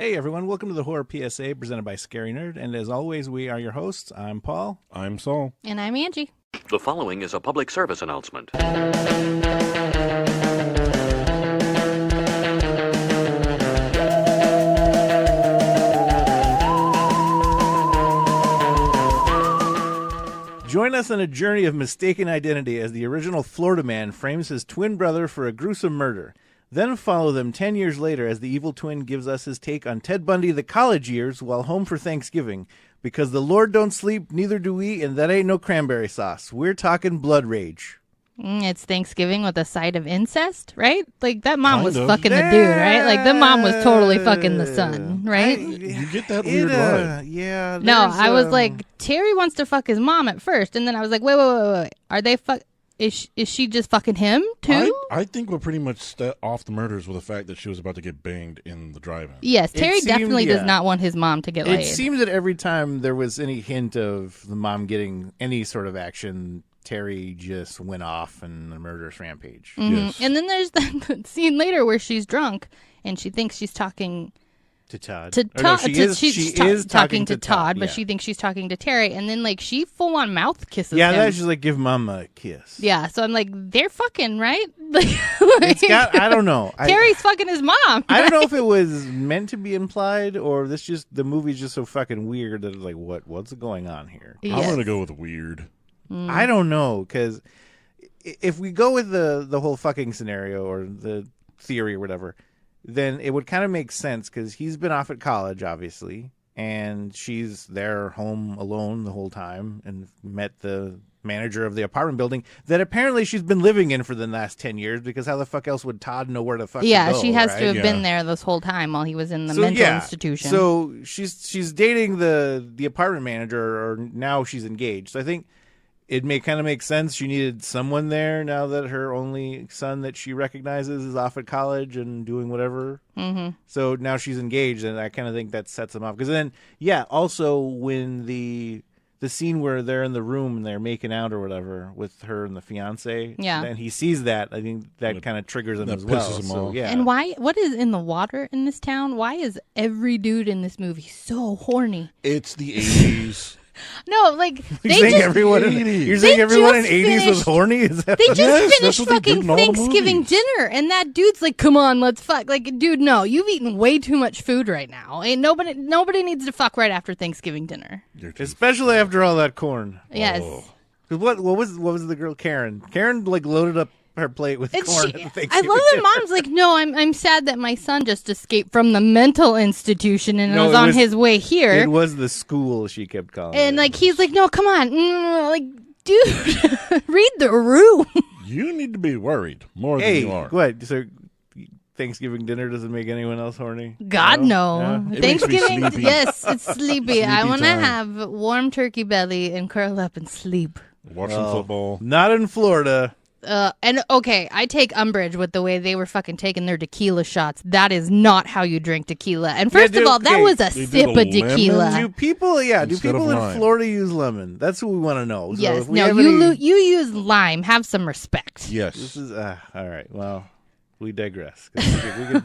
Hey everyone, welcome to the Horror PSA presented by Scary Nerd, and as always, we are your hosts. I'm Paul. I'm Saul. And I'm Angie. The following is a public service announcement. Join us on a journey of mistaken identity as the original Florida man frames his twin brother for a gruesome murder. Then follow them 10 years later as the evil twin gives us his take on Ted Bundy the college years while home for Thanksgiving. Because the Lord don't sleep, neither do we, and that ain't no cranberry sauce. We're talking blood rage. It's Thanksgiving with a side of incest, right? Like, that mom was fucking the dude, right? Like, the mom was totally fucking the son, right? You get that weird vibe. Yeah. No, I was like, Terry wants to fuck his mom at first, and then I was like, wait. Are they Is she just fucking him, too? I think we're pretty much off the murders with the fact that she was about to get banged in the drive-in. Yes, Terry definitely does not want his mom to get laid. It seemed that every time there was any hint of the mom getting any sort of action, Terry just went off in a murderous rampage. Mm-hmm. Yes. And then there's that scene later where she's drunk, and she thinks she's talking to Todd. She's talking to Todd, but yeah. she thinks she's talking to Terry, and then like she full on mouth kisses Yeah, him. that's just like give Mama a kiss. Yeah, so I'm like, they're fucking, right? I don't know. Terry's fucking his mom. I don't know if it was meant to be implied or the movie's just so fucking weird that it's like, what's going on here? Yes. I'm gonna go with weird. I don't know, because if we go with the whole fucking scenario or the theory or whatever, then it would kind of make sense because he's been off at college, obviously, and she's there home alone the whole time and met the manager of the apartment building that apparently she's been living in for the last 10 years because how the fuck else would Todd know where to fucking go, she has right? to have been there this whole time while he was in the mental institution. So she's dating the apartment manager, or now she's engaged. So I think it may kind of make sense. She needed someone there now that her only son that she recognizes is off at college and doing whatever. Mm-hmm. So now she's engaged, and I kind of think that sets them up. Because then, also when the scene where they're in the room and they're making out or whatever with her and the fiance, and he sees that, I think that kind of triggers him as well. Pisses him off. Yeah. And what is in the water in this town? Why is every dude in this movie so horny? It's the 80s. No, like You're saying everyone in 80s was horny? Is that they just Yes, finished that's what they did fucking in all the Thanksgiving movies. dinner, and that dude's like, "Come on, let's fuck." Like, dude, no, you've eaten way too much food right now. Ain't nobody needs to fuck right after Thanksgiving dinner. especially after all that corn? Yes. Oh. 'Cause what was the girl Karen? Karen like loaded up her plate with corn. I love that mom's like, no, I'm sad that my son just escaped from the mental institution and was on his way here. It was the school, she kept calling And it. like he's like, no, come on, like, dude, read the room. You need to be worried more than Hey, you are. what? So Thanksgiving dinner doesn't make anyone else horny? God, no. Yeah. It makes me Thanksgiving, sleepy. yes, it's sleepy. I Sleepy want to time. have warm turkey belly and curl up and sleep. Watch some football. Not in Florida. And okay, I take umbrage with the way they were fucking taking their tequila shots. That is not how you drink tequila. And first of all, that okay, was a they did sip a of lemon? tequila. Do people Instead of in lime. Florida use lemon? That's what we want to know. So Yes, if we no, have you any- you use lime. Have some respect. This Yes. is all right. Well, we digress. 'Cause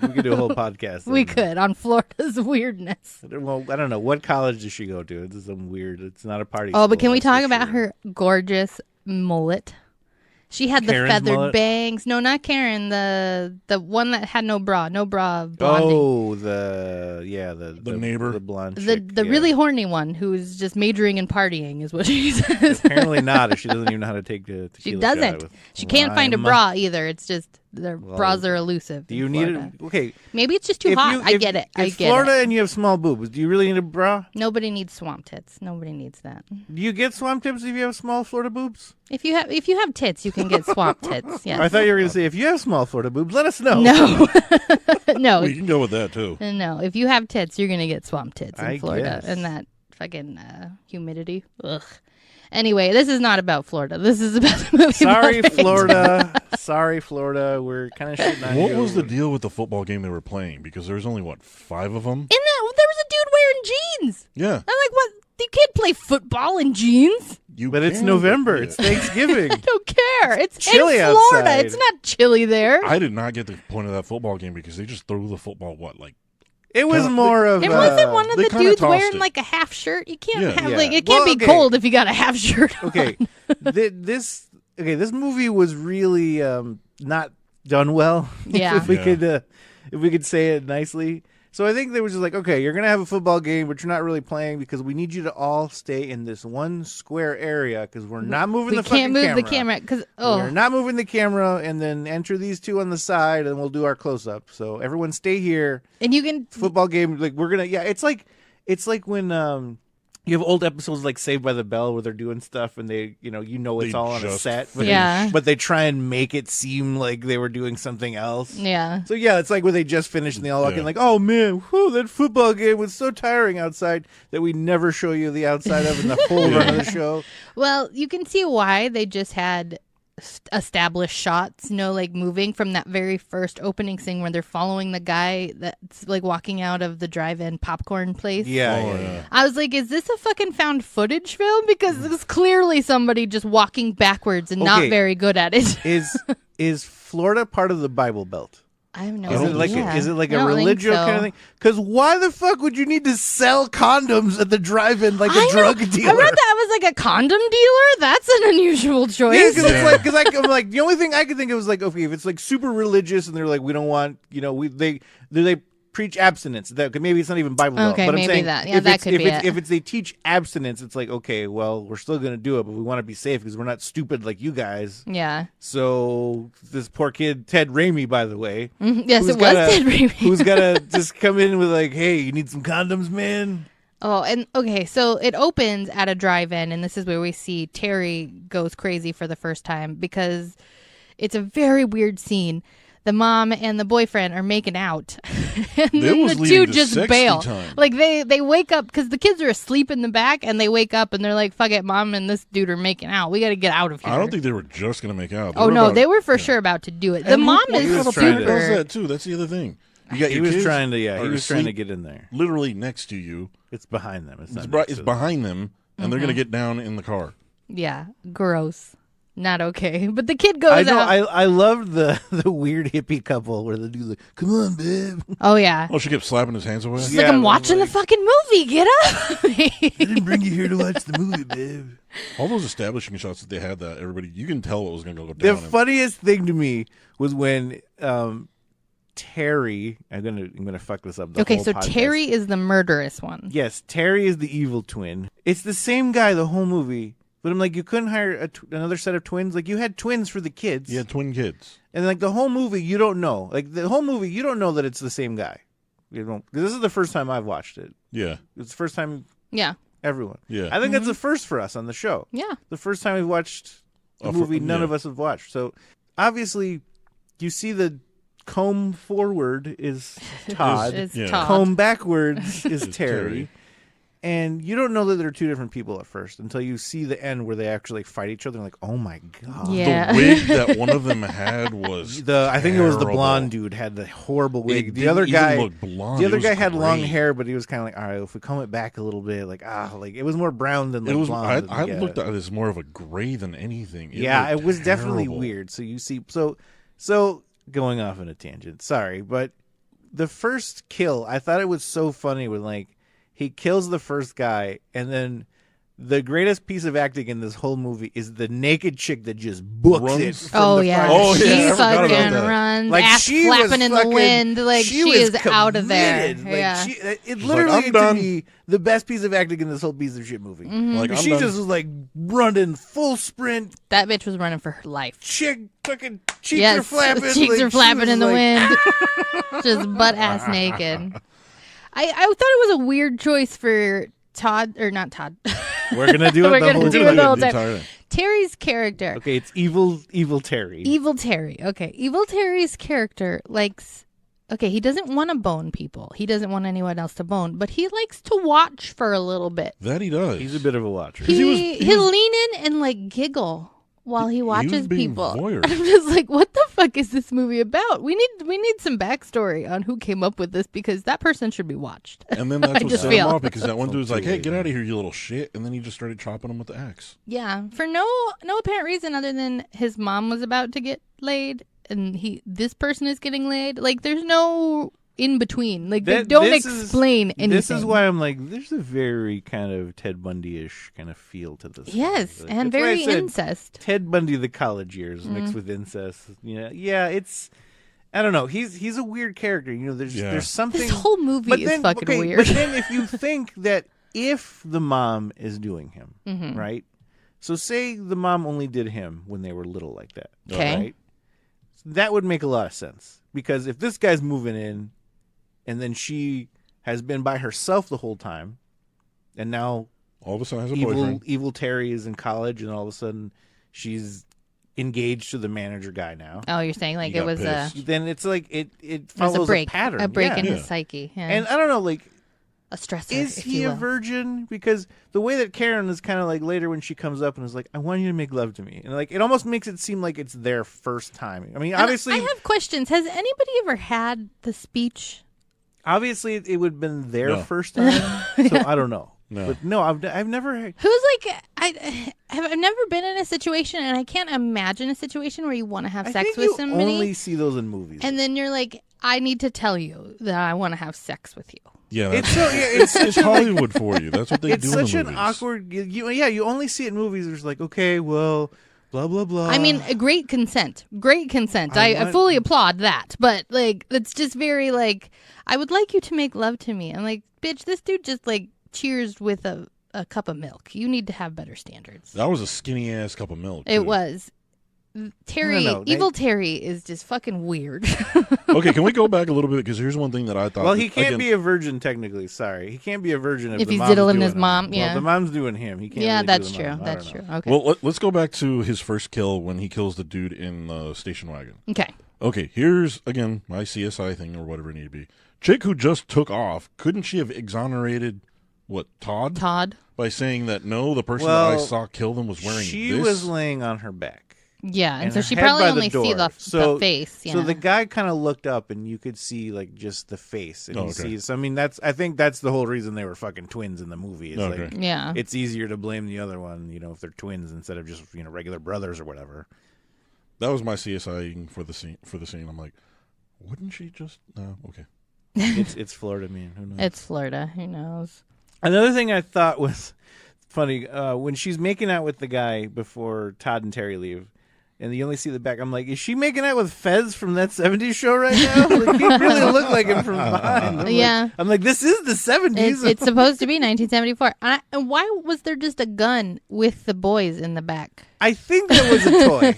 we could do a whole podcast. We on- could on Florida's weirdness. Well, I don't know. What college does she go to? This is some weird. It's not a party. Oh, but school, can we that's talk for about sure. her gorgeous mullet? She had the Karen's feathered mullet? bangs. No, not Karen. The one that had no bra blondie. Oh, the neighbor. the blonde, The chick, the yeah. really horny one who's just majoring in partying is what she says. Apparently not. If she doesn't even know how to take the She tequila shot doesn't. with She can't find a lime. bra either. It's just their bras are elusive. Do in you need Florida. it? Okay. Maybe it's just too If hot. you- I if- get it. I If get Florida it. and you have small boobs, do you really need a bra? Nobody needs swamp tits. Nobody needs that. Do you get swamp tips if you have small Florida boobs? If you have tits, you can get swamp tits. Yes. I thought you were going to say if you have small Florida boobs, let us know. No. No. We can go with that too. No. If you have tits, you're gonna get swamp tits in I Florida, guess. and that fucking humidity. Ugh. Anyway, this is not about Florida. This is about the movie. Sorry, about Florida. Sorry, Florida. We're kind of shitting on you. What was the deal with the football game they were playing? Because there was only, 5 of them? In that, there was a dude wearing jeans. Yeah. I'm like, what? You can't play football in jeans. But it's November. It's Thanksgiving. I don't care. It's chilly in Florida. outside. It's not chilly there. I did not get the point of that football game because they just threw the football, It was more of. It wasn't one of they the kinda dudes tossed wearing it. like a half shirt. You can't Yeah. have Yeah. like it Well, can't be okay. cold if you got a half shirt. On. Okay, this movie was really not done well. Yeah. if we could say it nicely. So I think they were just like, okay, you're gonna have a football game, but you're not really playing because we need you to all stay in this one square area because we're not moving We the fucking can't move camera. the camera because We're not moving the camera, and then enter these two on the side, and we'll do our close up. So everyone stay here. and you can Football game, like we're gonna, yeah. It's like when you have old episodes like Saved by the Bell where they're doing stuff and it's They all on a just set, but Yeah. but they try and make it seem like they were doing something else. yeah. So yeah, it's like where they just finished and they all walk in Yeah. like, oh man, whew, that football game was so tiring outside that we never show you the outside of in the whole run of the show. Well, you can see why they just had established shots, like moving from that very first opening scene where they're following the guy that's like walking out of the drive-in popcorn place. Yeah, Oh, yeah, yeah. I was like, is this a fucking found footage film? Because this is clearly somebody just walking backwards and not Okay. very good at it. Is Florida part of the Bible Belt? I have no Is idea. it like I a don't think religio so. kind of thing? Because why the fuck would you need to sell condoms at the drive-in like I a know. drug dealer? I read that was like a condom dealer. That's an unusual choice. Yeah, because I'm like the only thing I could think of was like, okay, if it's like super religious and they're like, we don't want, they preach abstinence. That maybe it's not even Bible Belt, Okay, but I'm maybe saying that. Yeah, if that it's, could if be it's, it. if it's they teach abstinence, it's like, okay, well, we're still gonna do it, but we want to be safe because we're not stupid like you guys. Yeah. So this poor kid, Ted Raimi, by the way, Yes, who's it was gotta- Ted Raimi. who's gotta just come in with like, hey, you need some condoms, man. Oh, and okay, so it opens at a drive-in, and this is where we see Terry goes crazy for the first time because it's a very weird scene. The mom and the boyfriend are making out, and then was the leading two to just sexy bail. time. Like they wake up because the kids are asleep in the back, and they wake up and they're like, "Fuck it, mom and this dude are making out. We got to get out of here." I don't think they were just gonna make out. Oh no, about- they were for sure about to do it. The mom he is was super. trying to- does that too. That's the other thing. You got He your was kids trying to, he are was trying to asleep get in there. literally next to you. It's behind them. It's not. It's next to them. behind them, and they're Mm-hmm. gonna get down in the car. Yeah, gross. Not okay. But the kid goes I know. out. I loved the weird hippie couple where the dude's like, "Come on, babe." Oh yeah. Oh, she kept slapping his hands away. It's Yeah, like I'm but watching like- the fucking movie. Get up. I didn't bring you here to watch the movie, babe. All those establishing shots that they had, that everybody, you can tell what was gonna go The down. funniest thing to me was when Terry. I'm gonna fuck this up. The Okay, whole so podcast. Terry is the murderous one. Yes, Terry is the evil twin. It's the same guy the whole movie. But I'm like, you couldn't hire another set of twins. Like you had twins for the kids. You had twin kids. And like the whole movie, you don't know. Like the whole movie, you don't know that it's the same guy. You don't. 'Cause this is the first time I've watched it. Yeah, It's the first time Yeah. everyone. yeah. I think that's the first for us on the show. Yeah. The first time we've watched a Oh, movie none yeah. of us have watched. So obviously, you see the comb forward is Todd. It's Yeah. Todd. Comb backwards is Is Terry. Terry. And you don't know that they're two different people at first until you see the end where they actually fight each other. And like, oh my god! Yeah. The wig that one of them had was I think it was the terrible. blonde dude had the horrible wig. It the other didn't even guy, look blonde. the It other was guy had long great. hair, but he was kind of like, all right, if we comb it back a little bit, like it was more brown than like It was. blonde. I Yeah. looked at it as more of a gray than anything. Yeah, looked it was definitely terrible. weird. So you see, so going off on a tangent. Sorry, but the first kill, I thought it was so funny when like he kills the first guy, and then the greatest piece of acting in this whole movie is the naked chick that just books Runs. it. From Oh the yeah. front. Oh, She yeah, I forgot about fucking that. runs, Like ass she was flapping in the fucking- wind. Like she was is out of there. committed. Like, Yeah. it like, literally "I'm to done." me the best piece of acting in this whole piece of shit movie. Like, I'm She done. just was like running full sprint. That bitch was running for her life. Chick, fucking cheeks Yes, are flapping. cheeks like, are she flapping was in the like- wind, just butt ass naked. I thought it was a weird choice for Todd, or not Todd. We're gonna do it. We're the gonna whole do it time. the whole the time. entire thing. Terry's character. Okay, it's evil Terry. Evil Terry. Okay. Evil Terry's character likes. Okay, he doesn't want to bone people. He doesn't want anyone else to bone, but he likes to watch for a little bit. That he does. He's a bit of a watcher. He'll lean in and like giggle while he watches being people. voyeur. I'm just like, what the fuck is this movie about? We need some backstory on who came up with this because that person should be watched. And then that's I what just set feel. him off because that one dude was like, too "Hey, late, get out of here, you little shit!" And then he just started chopping him with the axe. Yeah, for no apparent reason other than his mom was about to get laid and this person is getting laid. Like there's no in between. Like, they don't explain anything. This is why I'm like, there's a very kind of Ted Bundy-ish kind of feel to this. Yes, like, and very incest. Ted Bundy, the college years mixed with incest. Yeah, it's. I don't know. He's a weird character. There's something. This whole movie is fucking weird. But then if you think that if the mom is doing him, right? So say the mom only did him when they were little like that. Okay. Right? That would make a lot of sense. Because if this guy's moving in and then she has been by herself the whole time and now all of a sudden has a boyfriend. Evil Terry is in college and all of a sudden she's engaged to the manager guy now. Oh, you're saying like You it got was pissed. Then it's like it there's follows a pattern. A break in Yeah. his psyche. Yeah. And I don't know, like, a stressor, is if he you a will. virgin? Because the way that Karen is kind of like later when she comes up and is like, I want you to make love to me. And like, it almost makes it seem like it's their first time. I mean, And obviously, I have questions. Has anybody ever had the speech? obviously it would have been their No. first time. So I don't know. No. But no, I've never. Who's like, I've never been in a situation, and I can't imagine a situation where you want to have I sex think with you somebody, only see those in movies. and then you're like, I need to tell you that I want to have sex with you. Yeah, it's that's, so it's Hollywood for you. That's what they it's do in such the an movies. awkward. You only see it in movies. There's like, okay, well, blah blah blah. I mean, a great consent. Great consent. I I want- fully applaud that. But, like, it's just very, like, I would like you to make love to me. I'm like, bitch, this dude just, like, cheers with a cup of milk. You need to have better standards. That was a skinny ass cup of milk. It too. was. Terry, No, Evil Terry is just fucking weird. Okay, can we go back a little bit? Because here's one thing that I thought. Well, he can't again, be a virgin technically. Sorry, he can't be a virgin If the he's mom's diddling doing his him. mom, Well, yeah. the mom's doing him. He can't. Yeah, really that's do the true. mom. I That's don't true. know. Okay. Well, let's go back to his first kill when he kills the dude in the station wagon. Okay. Okay, here's again my CSI thing or whatever it need to be. Chick who just took off, couldn't she have exonerated Todd by saying that no, the person that I Well, saw kill them was wearing She this? was laying on her back. Yeah, and so her she head probably by only the see door. the face. Yeah. So the guy kind of looked up, and you could see like just the face, and Oh, he okay. sees. I mean, I think that's the whole reason they were fucking twins in the movie. It's Okay. like yeah. it's easier to blame the other one, if they're twins instead of just regular brothers or whatever. That was my CSI for the scene. I'm like, wouldn't she just? No, okay. It's Florida, man. Who knows? It's Florida. Who knows? Another thing I thought was funny when she's making out with the guy before Todd and Terry leave, and you only see the back. I'm like, is she making out with Fez from that '70s show right now? Like, he really looked like him from behind. I'm like, this is the '70s. It's supposed to be 1974. And why was there just a gun with the boys in the back? I think that was a toy.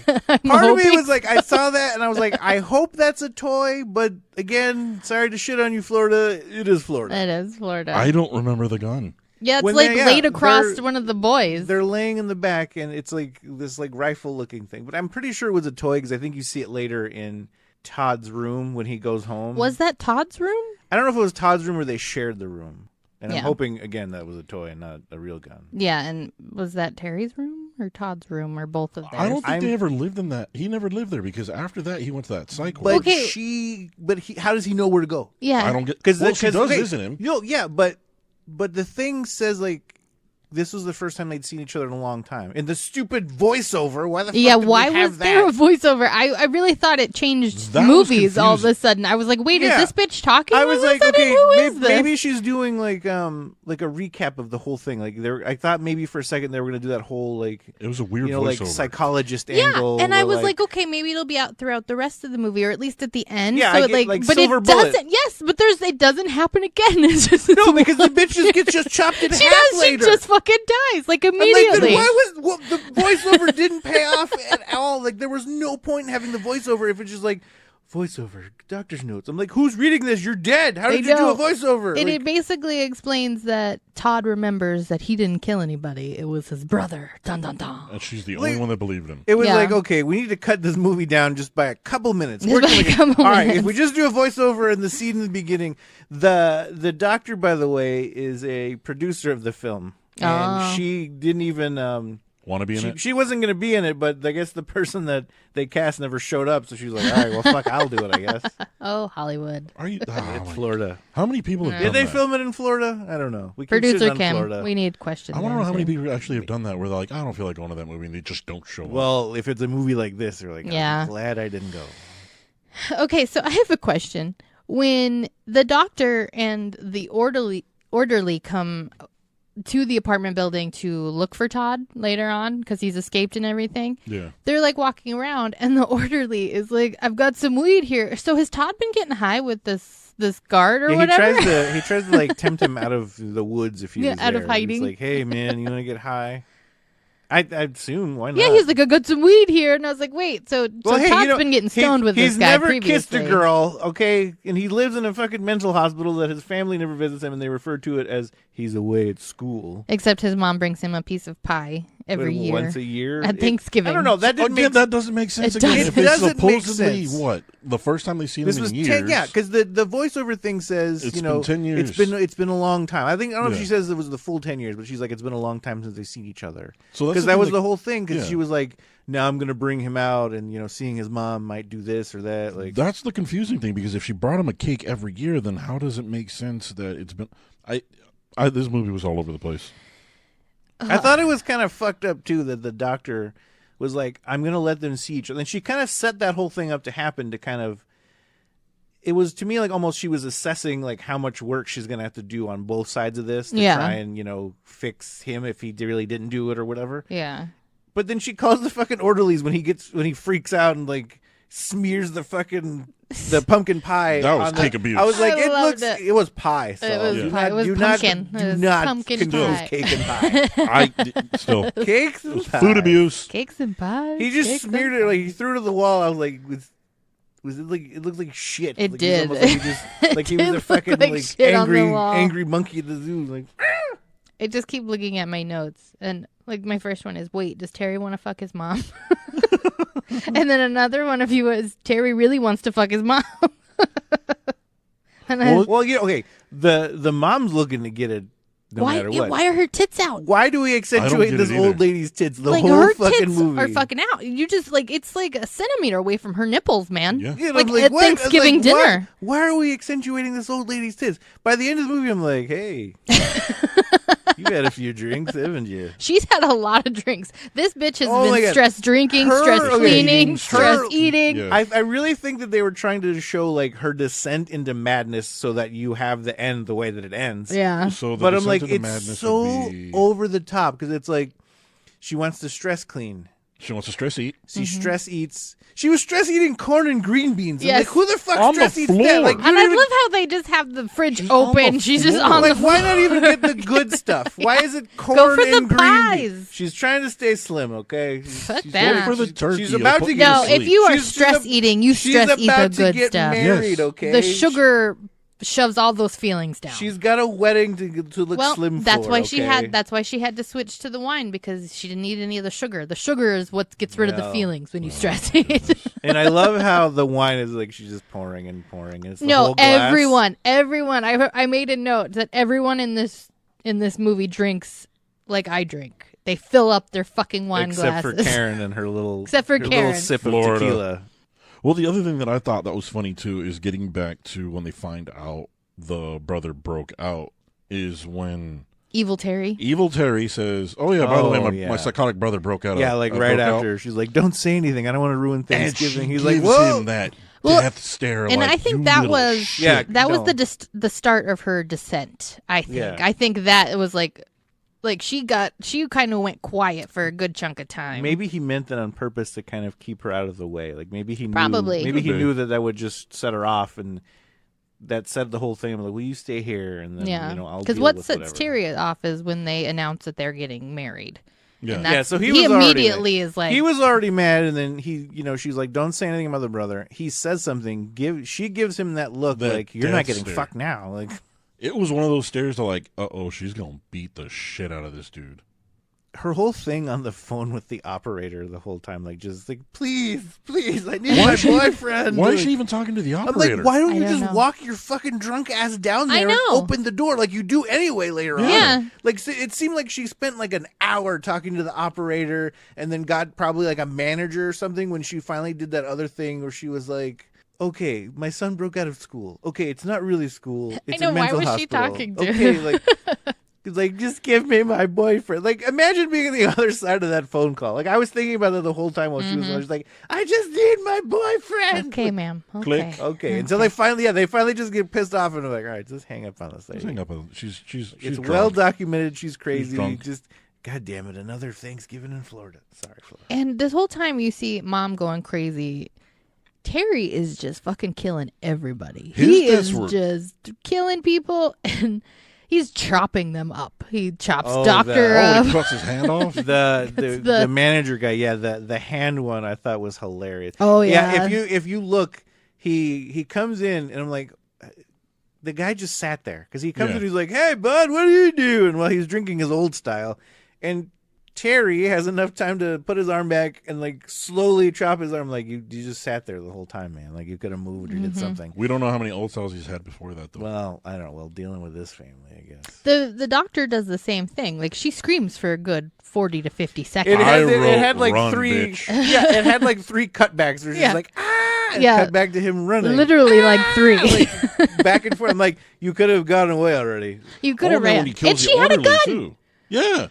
Part of me hoping was like, I saw that and I was like, I hope that's a toy. But again, sorry to shit on you, Florida. It is Florida. It is Florida. I don't remember the gun. Yeah, it's When like they- yeah, laid across they're- one of the boys. They're laying in the back, and it's like this like rifle looking thing. But I'm pretty sure it was a toy because I think you see it later in Todd's room when he goes home. Was that Todd's room? I don't know if it was Todd's room or they shared the room. And I'm Yeah. hoping again that was a toy and not a real gun. Yeah, and was that Terry's room or Todd's room or both of theirs? I don't think I'm- they ever lived in that. He never lived there because after that he went to that psych But ward. Okay. how does he know where to go? Yeah. I don't get Because she does visit him. Yeah, but the thing says like this was the first time they'd seen each other in a long time. And the stupid voiceover, why the fuck Yeah, did why we have was that? there a voiceover? I really thought it changed That was movies all of a confusing. sudden. I was like, wait, Yeah. is this bitch talking? I all was of a like, sudden? okay, Who is this? maybe she's doing like a recap of the whole thing. Like I thought maybe for a second they were going to do that whole like It was a weird like voiceover. psychologist Yeah, angle. and I where, was like, okay, maybe it'll be out throughout the rest of the movie, or at least at the end. Yeah, so I it, get, like, but Silver it Bullet. doesn't. Yes, but it doesn't happen again. It's just no, because the bitch just gets chopped in she half does. later. She just fucking dies like I'm like, immediately. then why the voiceover didn't pay off at all? Like there was no point in having the voiceover if it's just like voiceover, doctor's notes. I'm like, who's reading this? You're dead. How did you do a voiceover? And Like, it basically explains that Todd remembers that he didn't kill anybody. It was his brother. Dun dun dun. And she's the only one that believed him. it was Yeah. like, okay, we need to cut this movie down just by a couple minutes. Just Where by can a we get- couple all right, if minutes. we just do a voiceover in the scene in the beginning, the doctor, by the way, is a producer of the film, and Oh. she didn't even. Want to be in it? She wasn't going to be in it, but I guess the person that they cast never showed up, so she was like, all right, well, fuck, I'll do it, I guess. Oh, Hollywood. Are you? Oh, It's my- Florida. How many people have Did done they that? film it in Florida? I don't know. We keep shitting Producer on Kim, Florida. we need questions. I want to know how many people actually have done that where they're like, I don't feel like going to that movie, and they just don't show up. Well, if it's a movie like this, they're like, Yeah. I'm glad I didn't go. Okay, so I have a question. when the doctor and the orderly come to the apartment building to look for Todd later on because he's escaped and everything. Yeah. They're like walking around and the orderly is like, I've got some weed here. So has Todd been getting high with this guard or whatever? He tries to like tempt him out of the woods if he was out there. of hiding. He's like, hey man, you want to get high? I'd soon. Why not? Yeah, he's like, I got some weed here, and I was like, wait, so Todd's been getting stoned with this guy previously. He's never kissed a girl, okay, and he lives in a fucking mental hospital that his family never visits him, and they refer to it as he's away at school. Except his mom brings him a piece of pie every year. Once a year at Thanksgiving. I don't know. That doesn't make sense. It Again, doesn't. if it's Doesn't make supposedly sense. what the first time they seen him in years. Yeah, because the voiceover thing says It's been 10 years. It's been a long time. I don't know if Yeah. she says it was the full 10 years, but she's like it's been a long time since they've seen each other. So that's because the that thing was that- the whole thing. Because Yeah. she was like, now I'm going to bring him out, and seeing his mom might do this or that. Like That's the confusing thing, because if she brought him a cake every year, then how does it make sense that it's been? This movie was all over the place. I thought it was kind of fucked up too that the doctor was like, I'm going to let them see each other. And she kind of set that whole thing up to happen to kind of. It was to me like almost she was assessing like how much work she's going to have to do on both sides of this to try and fix him if he really didn't do it or whatever. Yeah. But then she calls the fucking orderlies when he freaks out and like smears the pumpkin pie. That was on cake abuse. I was like, I loved it. it was pie. So It was do pie. not- It was do not- pumpkin. It Do was not pumpkin confuse pie. cake and pie. Still Cakes and pie. food abuse. Cakes and pies. He just cakes and smeared it like he threw it to the wall. I was like, was it like it looked like shit? It like, did. It was almost like he just like he was did a look fucking like shit on the wall. angry monkey at the zoo. Like I just keep looking at my notes, and like my first one is, wait, does Terry want to fuck his mom? And then another one of you is, Terry really wants to fuck his mom. And okay. The mom's looking to get it no matter what. Why are her tits out? Why do we accentuate get this it old either. lady's tits the Like whole her fucking tits movie? are fucking out. You just like it's like a centimeter away from her nipples, man. Yeah. Yeah, Like I'm at what? I was Thanksgiving like, dinner. Why are we accentuating this old lady's tits? By the end of the movie, I'm like, hey, you've had a few drinks, haven't you? She's had a lot of drinks. This bitch has Oh my been God. stress drinking, Her- stress okay, cleaning, eating, stress her- eating. Yeah. I really think that they were trying to show like her descent into madness so that you have the end the way that it ends. Yeah. So the But I'm descent like, into it's madness so would be, over the top because it's like she wants to stress clean. she wants to stress eat. She stress eats. She was stress eating corn and green beans. I'm Yes. like, who the fuck On the stress eats that? floor. Like, you And don't I even- love how they just have the fridge She's on open. the She's just floor. on the like, floor. why not even get the good stuff? Why is it corn for the and green pies. beans? She's trying to stay slim, okay? Fuck she's that. Go for the turkey. She's You'll about put to you get No, to if sleep. you are She's stress ab- eating, you she's stress eat the about to good get stuff. married, Yes. okay? The sugar shoves all those feelings down. She's got a wedding to look well, slim that's for, why okay? she had. That's why she had to switch to the wine because she didn't need any of the sugar. The sugar is what gets rid of the No. feelings when you stress eat. And I love how the wine is like she's just pouring and pouring. And it's the No, whole glass. everyone. I made a note that everyone in this movie drinks like I drink. They fill up their fucking wine Except glasses. for Karen and her little Except for her Karen. little sip Florida. of tequila. Well, the other thing that I thought that was funny too is getting back to when they find out the brother broke out is when Evil Terry. Evil Terry says, "Oh yeah, by the way, Oh, my yeah. psychotic brother broke out." Yeah, like right broke out." after she's like, "Don't say anything. I don't want to ruin And Thanksgiving." she He's like, gives "Whoa!" him that Well, death stare. and like, I think "You that little was shit." Yeah, that was no. the start of her descent. I think. Yeah. I think that was like she kind of went quiet for a good chunk of time. Maybe he meant that on purpose to kind of keep her out of the way. Like maybe he Probably. knew, maybe he Could be. knew that would just set her off, and that said the whole thing. I'm like, "Will you stay here?" And then Yeah, I'll because deal what with sets whatever. Terry off is when they announce that they're getting married. Yeah. And Yeah, that's, so he he was already immediately is like, He was already mad, and then she's like, "Don't say anything about the brother." He says something. She gives him that look, That like you're not death getting stare. fucked now. Like It was one of those stares to like, oh, she's gonna beat the shit out of this dude. her whole thing on the phone with the operator the whole time, like just like, please, I need Why my is she- boyfriend. Why is Like, she even talking to the I'm operator? like, why don't I you don't just know. walk your fucking drunk ass down I there and know. open the door like you do anyway later on? Yeah. Like it seemed like she spent like an hour talking to the operator and then got probably like a manager or something when she finally did that other thing where she was like, "Okay, my son broke out of school. Okay, it's not really school. It's know, a why mental was she hospital. talking to Okay, him? like Like, just give me my boyfriend. Like, imagine being on the other side of that phone call. Like, I was thinking about that the whole time while she was like, I just need my boyfriend. Okay, ma'am. Okay. Click. Okay. Until they finally just get pissed off and are like, all right, just hang up on this lady. Just hang up on. She's It's drunk. well documented. She's crazy. drunk. Just, God damn it, another Thanksgiving in Florida. Sorry, Florida. And this whole time you see Mom going crazy. Terry is just fucking killing everybody. He is just killing people and he's chopping them up. He chops Doctor up. He cuts his hand off. The manager guy, the hand one I thought was hilarious. Oh yeah. If you look, he comes in and I'm like, the guy just sat there because he comes in. He's like, hey bud, what are you doing? While he's drinking his old style, and Terry has enough time to put his arm back and like slowly chop his arm. Like you just sat there the whole time, man. Like you could have moved or did something. We don't know how many old styles he's had before that, though. Well, I don't know. Well, dealing with this family, I guess. The doctor does the same thing. Like she screams for a good 40 to 50 seconds. It had like run, three. bitch. Yeah, it had like three cutbacks. Where she's like, and cut back to him running. Literally like three. Like, back and forth. I'm like, you could have gotten away already. You could have ran. When he kills And the she had a orderly, gun. too. Yeah.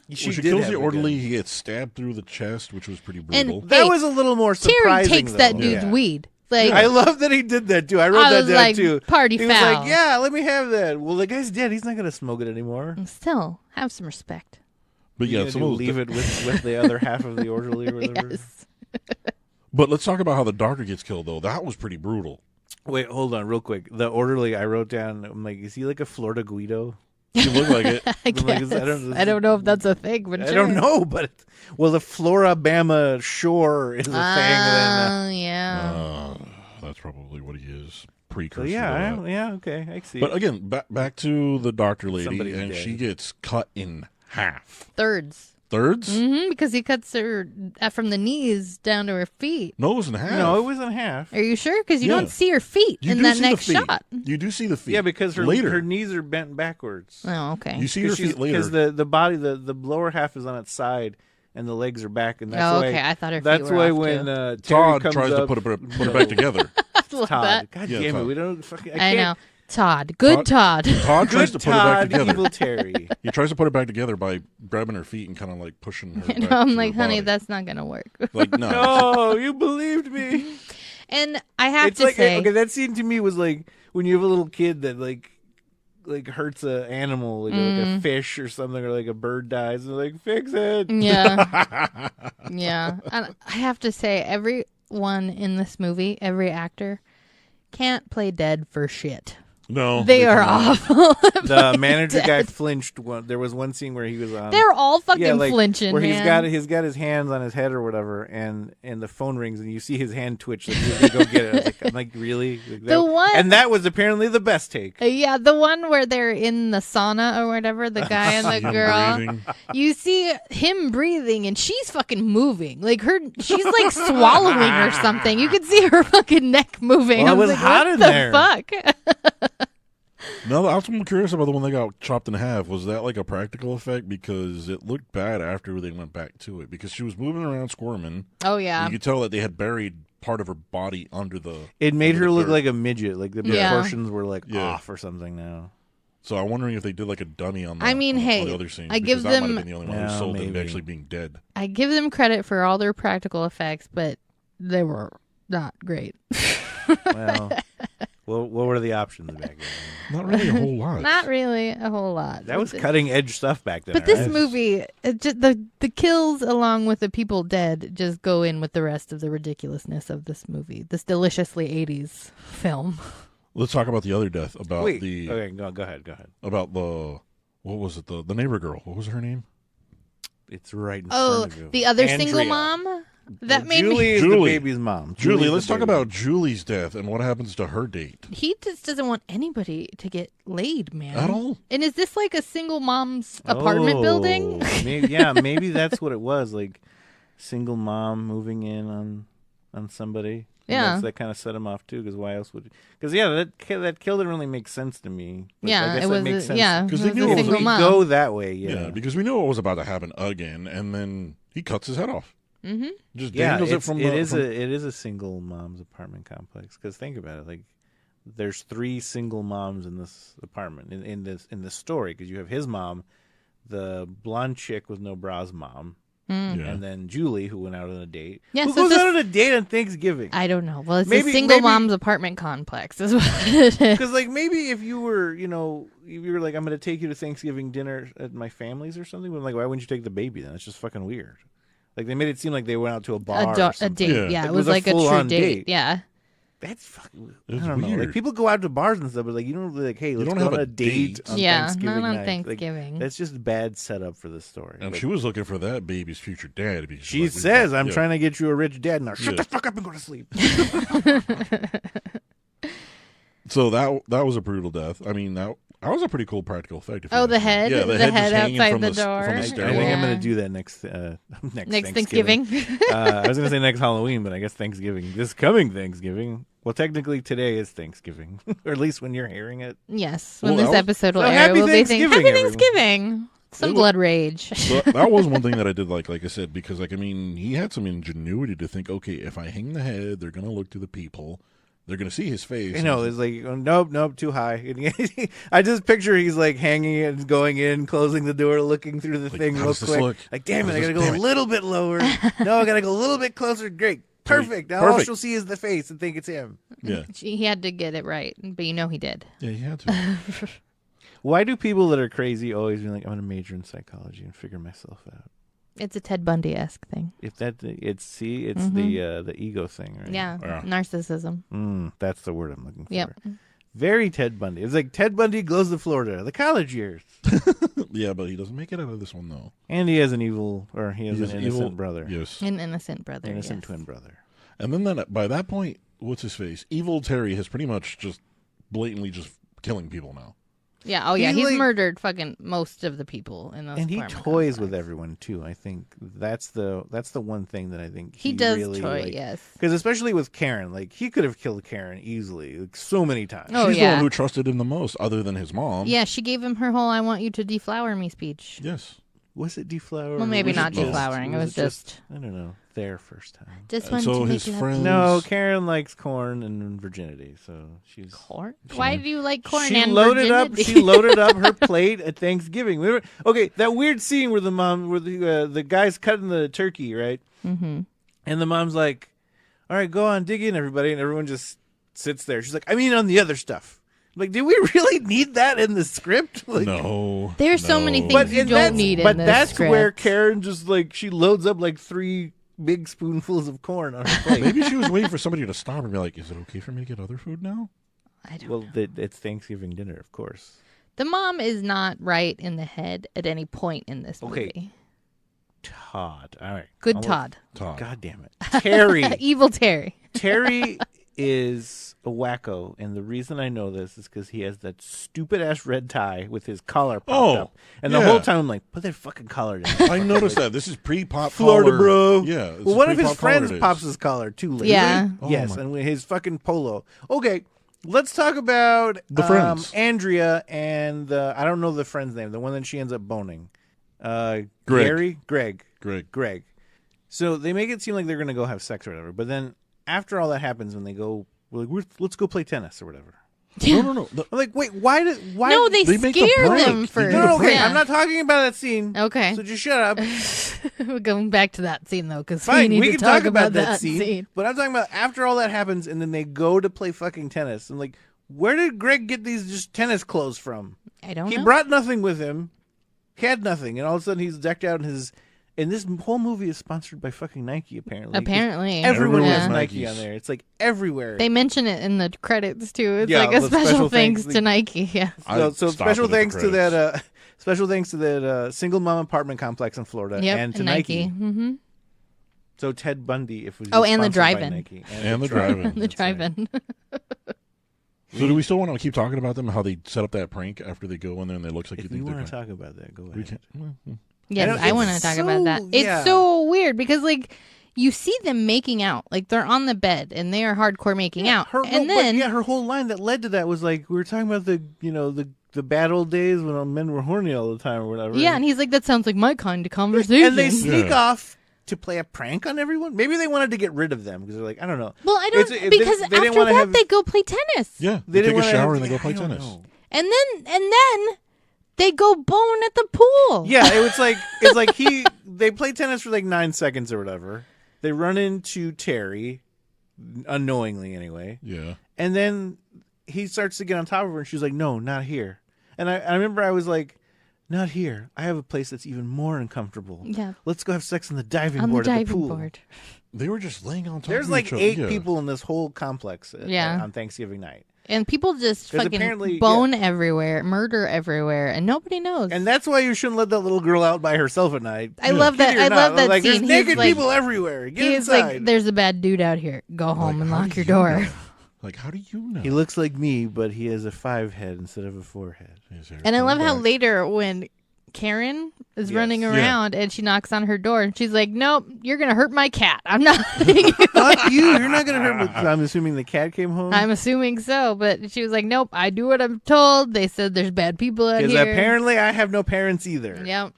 When she did kills have the a orderly, gun. he gets stabbed through the chest, which was pretty brutal. And That Hey, was a little more Terry surprising. takes that though. dude's Yeah. weed. Like I love that he did that too. I wrote I that was down like, too. party He was foul. like, yeah, let me have that. Well, the guy's dead. He's not gonna smoke it anymore. still have some respect. But You yeah, gonna some of those leave it with the other half of the orderly or whatever. Yes. But let's talk about how the doctor gets killed, though. That was pretty brutal. Wait, hold on, real quick. The orderly I wrote down. I'm like, is he like a Florida Guido? He looked like it. I I'm like, guess. I I don't know if that's a thing, but I don't know, but well, the Florabama shore is a thing. Then, Oh yeah. That's probably what he is. so Precursor. yeah, to that. yeah, okay, I see. But again, back to the doctor lady, Somebody's and dead. she gets cut in half. Thirds. Thirds? Because he cuts her from the knees down to her feet. No, it wasn't half. no, it wasn't half. Are you sure? Because you Yeah. don't see her feet You in do that see the next feet. shot. You do see the feet. Yeah, because later. her knees are bent backwards. Oh, okay. You see her feet later. Because the body, the lower half is on its side, and the legs are back, and that's Oh, why. okay. I thought her feet That's were why off, when too. Terry Todd comes tries up, to put it back together. I love Todd, that. God Yeah, damn it, Todd. we don't. Fucking, I know. Todd. Good Todd. Todd tries Good to put it back Todd, together. evil Terry. He tries to put it back together by grabbing her feet and kind of like pushing her. You know, back I'm to like, her honey, body. that's not going to work. Like no. No, you believed me. And I have It's to like say, okay, that scene to me was like when you have a little kid that like hurts a animal, like a fish or something, or like a bird dies, and they're like, fix it. yeah. Yeah. And I have to say, everyone in this movie, every actor, can't play dead for shit. No. They are cannot. awful. The manager guy dead. flinched. There was one scene where he was on. They're all fucking yeah, like, flinching, where man. he's got his hands on his head or whatever, and the phone rings, and you see his hand twitch. Like he's gonna go get it. I'm like really? Like, The one- and that was apparently the best take. Yeah, the one where they're in the sauna or whatever, the guy and the Him girl. breathing. You see him breathing and she's fucking moving. Like she's like swallowing or something. You can see her fucking neck moving. Well, it I was like, hot what in the there. fuck? No, I'm curious about the one that got chopped in half. Was that like a practical effect? Because it looked bad after they went back to it. Because she was moving around squirming. Oh yeah. You could tell that they had buried part of her body under the. It made under her the look dirt. like a midget. Like the Yeah. proportions were like Yeah. off or something now. So I'm wondering if they did like a dummy on. I mean, on hey, the other scenes. I give because that might them- have been the only one who Yeah, sold them maybe. actually being dead. I give them credit for all their practical effects, but they were not great. Well, what were the options back then? Not really a whole lot. Not really a whole lot. That was cutting edge stuff back then. But this right? movie, it just, the kills along with the people dead just go in with the rest of the ridiculousness of this movie. This deliciously 80s film. Let's talk about the other death. About Wait. the Okay, go ahead. about the what was it? The neighbor girl. What was her name? It's right in Oh, front of you. the other single Andrea. mom? That Well, made Julie me... is Julie. the baby's mom. Julie. Julie's Let's the talk baby. about Julie's death and what happens to her date. He just doesn't want anybody to get laid, man. At all? And is this like a single mom's apartment building? Maybe that's what it was. Like single mom moving in on somebody. And Yeah. that kind of set him off too. Because why else would? Because that kill didn't really make sense to me. But Yeah, I guess it that was makes sense. yeah, Because it they was knew a it was- single If we mom. go that way, Yeah. because we knew what was about to happen again, and then he cuts his head off. Mm-hmm. Just Yeah, dangles it it's- from it the. is from- a single mom's apartment complex. Because think about it, like there's 3 single moms in this apartment in this story, because you have his mom, the blonde chick with no bras mom, and then Julie, who went out on a date. Yeah, who so goes out on a date on Thanksgiving? I don't know. Well, it's Maybe- a single maybe- mom's apartment complex, is what it is. Because like maybe if you were, if you were like, I'm going to take you to Thanksgiving dinner at my family's or something, but like, why wouldn't you take the baby then? It's just fucking weird. Like they made it seem like they went out to a bar. or A something. date, yeah. Like, It was like a true full-on date. Yeah. That's fucking. It's I don't know. weird. Like people go out to bars and stuff, but like you don't really like, hey, let's don't go have on a a date. date. On Yeah, Thanksgiving not on night. Thanksgiving. Like, that's just bad setup for this story. And Like, she was looking for that baby's future dad. Because she says, "I'm trying to get you a rich dad." Now shut the fuck up and go to sleep. So that was a brutal death. I mean, that was a pretty cool practical effect. If you Oh, ask the me. head? Yeah, The head head just hanging outside from the From door? the I think stairwell. I'm Yeah. going to do that next Next Thanksgiving. Thanksgiving. I was going to say next Halloween, but I guess Thanksgiving. This coming Thanksgiving. Well, technically today is Thanksgiving, or at least when you're hearing it. Yes, when Well, this that episode will So air, happy we'll be thinking, Thanksgiving, Happy everyone. Thanksgiving. Some blood rage. So that was one thing that I did like I said, because like I mean, he had some ingenuity to think, okay, if I hang the head, they're gonna look to the people, they're gonna see his face. You know, it's like, oh, nope, too high. I just picture he's like hanging it, going in, closing the door, looking through the thing how real does this quick. look? Like, damn it, How I does gotta this- go damn a it. little bit lower. No, I gotta go a little bit closer. Great. Perfect. Now all Perfect. she'll see is the face and think it's him. Yeah, He had to get it right, but he did. yeah, he had to. Why do people that are crazy always be like, I'm going to major in psychology and figure myself out? It's a Ted Bundy-esque thing. If that, it's the ego thing, right? Yeah, Yeah. narcissism. That's the word I'm looking for. Yep. Very Ted Bundy. It's like Ted Bundy goes to Florida, the college years. Yeah, but he doesn't make it out of this one though. And he has an evil, or he has He's an an innocent evil brother. Yes, An innocent brother. Innocent yes. twin brother. and then by that point, what's his face? Evil Terry has pretty much just blatantly just killing people now. Yeah, oh yeah, He, he's like- murdered fucking most of the people in those And he apartment toys complex. with everyone too. I think that's the one thing that I think He does really, toy, like, yes. Because especially with Karen, like he could have killed Karen easily, like so many times. Oh, She's the yeah. one who trusted him the most, other than his mom. Yeah, she gave him her whole "I want you to deflower me" speech. Yes. Was it deflower? Well, maybe Was not it just- deflowering. It was just I don't know. Their first time. just And wanted so to make his love. friends. No, Karen likes corn and virginity, so she's Corn? Why do you like corn She and loaded virginity? up. She loaded up her plate at Thanksgiving. Okay, that weird scene where the guy's cutting the turkey, right? Mm-hmm. And the mom's like, "All right, go on, dig in, everybody," and everyone just sits there. She's like, "I mean, on the other stuff." Like, did we really need that in the script? Like, No. There's so many no. things you and don't that's- need But in this that's script. where Karen just like she loads up like 3 big spoonfuls of corn on her plate. Maybe she was waiting for somebody to stop and be like, "Is it okay for me to get other food now?" I don't Well, know. it's Thanksgiving dinner, of course. The mom is not right in the head at any point in this Okay. movie. Todd. All right. Good Almost- Todd. Todd. God damn it. Terry. Evil Terry. Terry is a wacko, and the reason I know this is because he has that stupid ass red tie with his collar popped Oh, up, and the yeah. whole time I'm like, put that fucking collar down. I noticed that. This is pre-pop Florida, collar. bro. Yeah. it's Well, one of his pre-pop collar friends days. pops his collar too late. Yeah. Oh, Yes, my- and his fucking polo. Okay, let's talk about The friends. Andrea and I don't know the friend's name, the one that she ends up boning. Greg. Gary? Greg. Greg. So they make it seem like they're going to go have sex or whatever, but then after all that happens, when they go, we're like, let's go play tennis or whatever. No. I'm like, wait, why? No, they They make the scare prank. them They first. do No, the okay, Yeah. I'm not talking about that scene. Okay. So just shut up. We're going back to that scene, though, because we Fine, need we to can talk about about that scene. But I'm talking about after all that happens, and then they go to play fucking tennis. I'm like, where did Greg get these just tennis clothes from? I don't He know. brought nothing with him. He had nothing, and all of a sudden he's decked out in his. And this whole movie is sponsored by fucking Nike, apparently. Apparently. Everyone Everyone has has Nike Nikes. on there. It's like everywhere. They mention it in the credits, too. It's Yeah, like a the special thanks thanks. to Nike. Yeah. I So stopped special it at the thanks to credits. that. Special thanks to that single mom apartment complex in Florida, Yep. and to Nike. Mm-hmm. So Ted Bundy, if it was Oh, and the sponsored by drive-in. Nike. And the drive-in. The That's right. drive-in. So do we still want to keep talking about them? How they set up that prank after they go in there and it looks like If you you think want to they're talk about that, go we ahead. can't. Yes, know, I want to it's talk about that. so- It's yeah. so weird because, like, you see them making out. Like, they're on the bed and they are hardcore making out. Her, And no, then, but her whole line that led to that was like, we were talking about the bad old days when men were horny all the time or whatever. yeah, and he's like, that sounds like my kind of conversation. And they sneak Yeah. off to play a prank on everyone? Maybe they wanted to get rid of them because they're like, I don't know. Well, I don't because they after that they go play tennis. Yeah, they take a didn't shower and they go play tennis. And then they go bone at the pool. Yeah, it's like they play tennis for like 9 seconds or whatever. They run into Terry, unknowingly anyway. Yeah. And then he starts to get on top of her, and she's like, "No, not here." And I remember I was like, "Not here. I have a place that's even more uncomfortable. Yeah, let's go have sex on the diving board at the pool." Board. They were just laying on top. There's of like each other. 8 people in this whole complex on Thanksgiving night. And people just fucking bone everywhere, murder everywhere, and nobody knows. And that's why you shouldn't let that little girl out by herself at night. I love that. I love that like, scene. There's naked people everywhere. Get he's inside. like, "There's a bad dude out here. Go home and lock your door." Know? Like, how do you know? He looks like me, but he has a 5 head instead of a 4 head. And I love how later when Karen is running around and she knocks on her door and she's like, "Nope, you're gonna hurt my cat. I'm not." Fuck you! You're not gonna hurt me. I'm assuming the cat came home. I'm assuming so, but she was like, "Nope, I do what I'm told." They said there's bad people out here. Because apparently I have no parents either. Yep.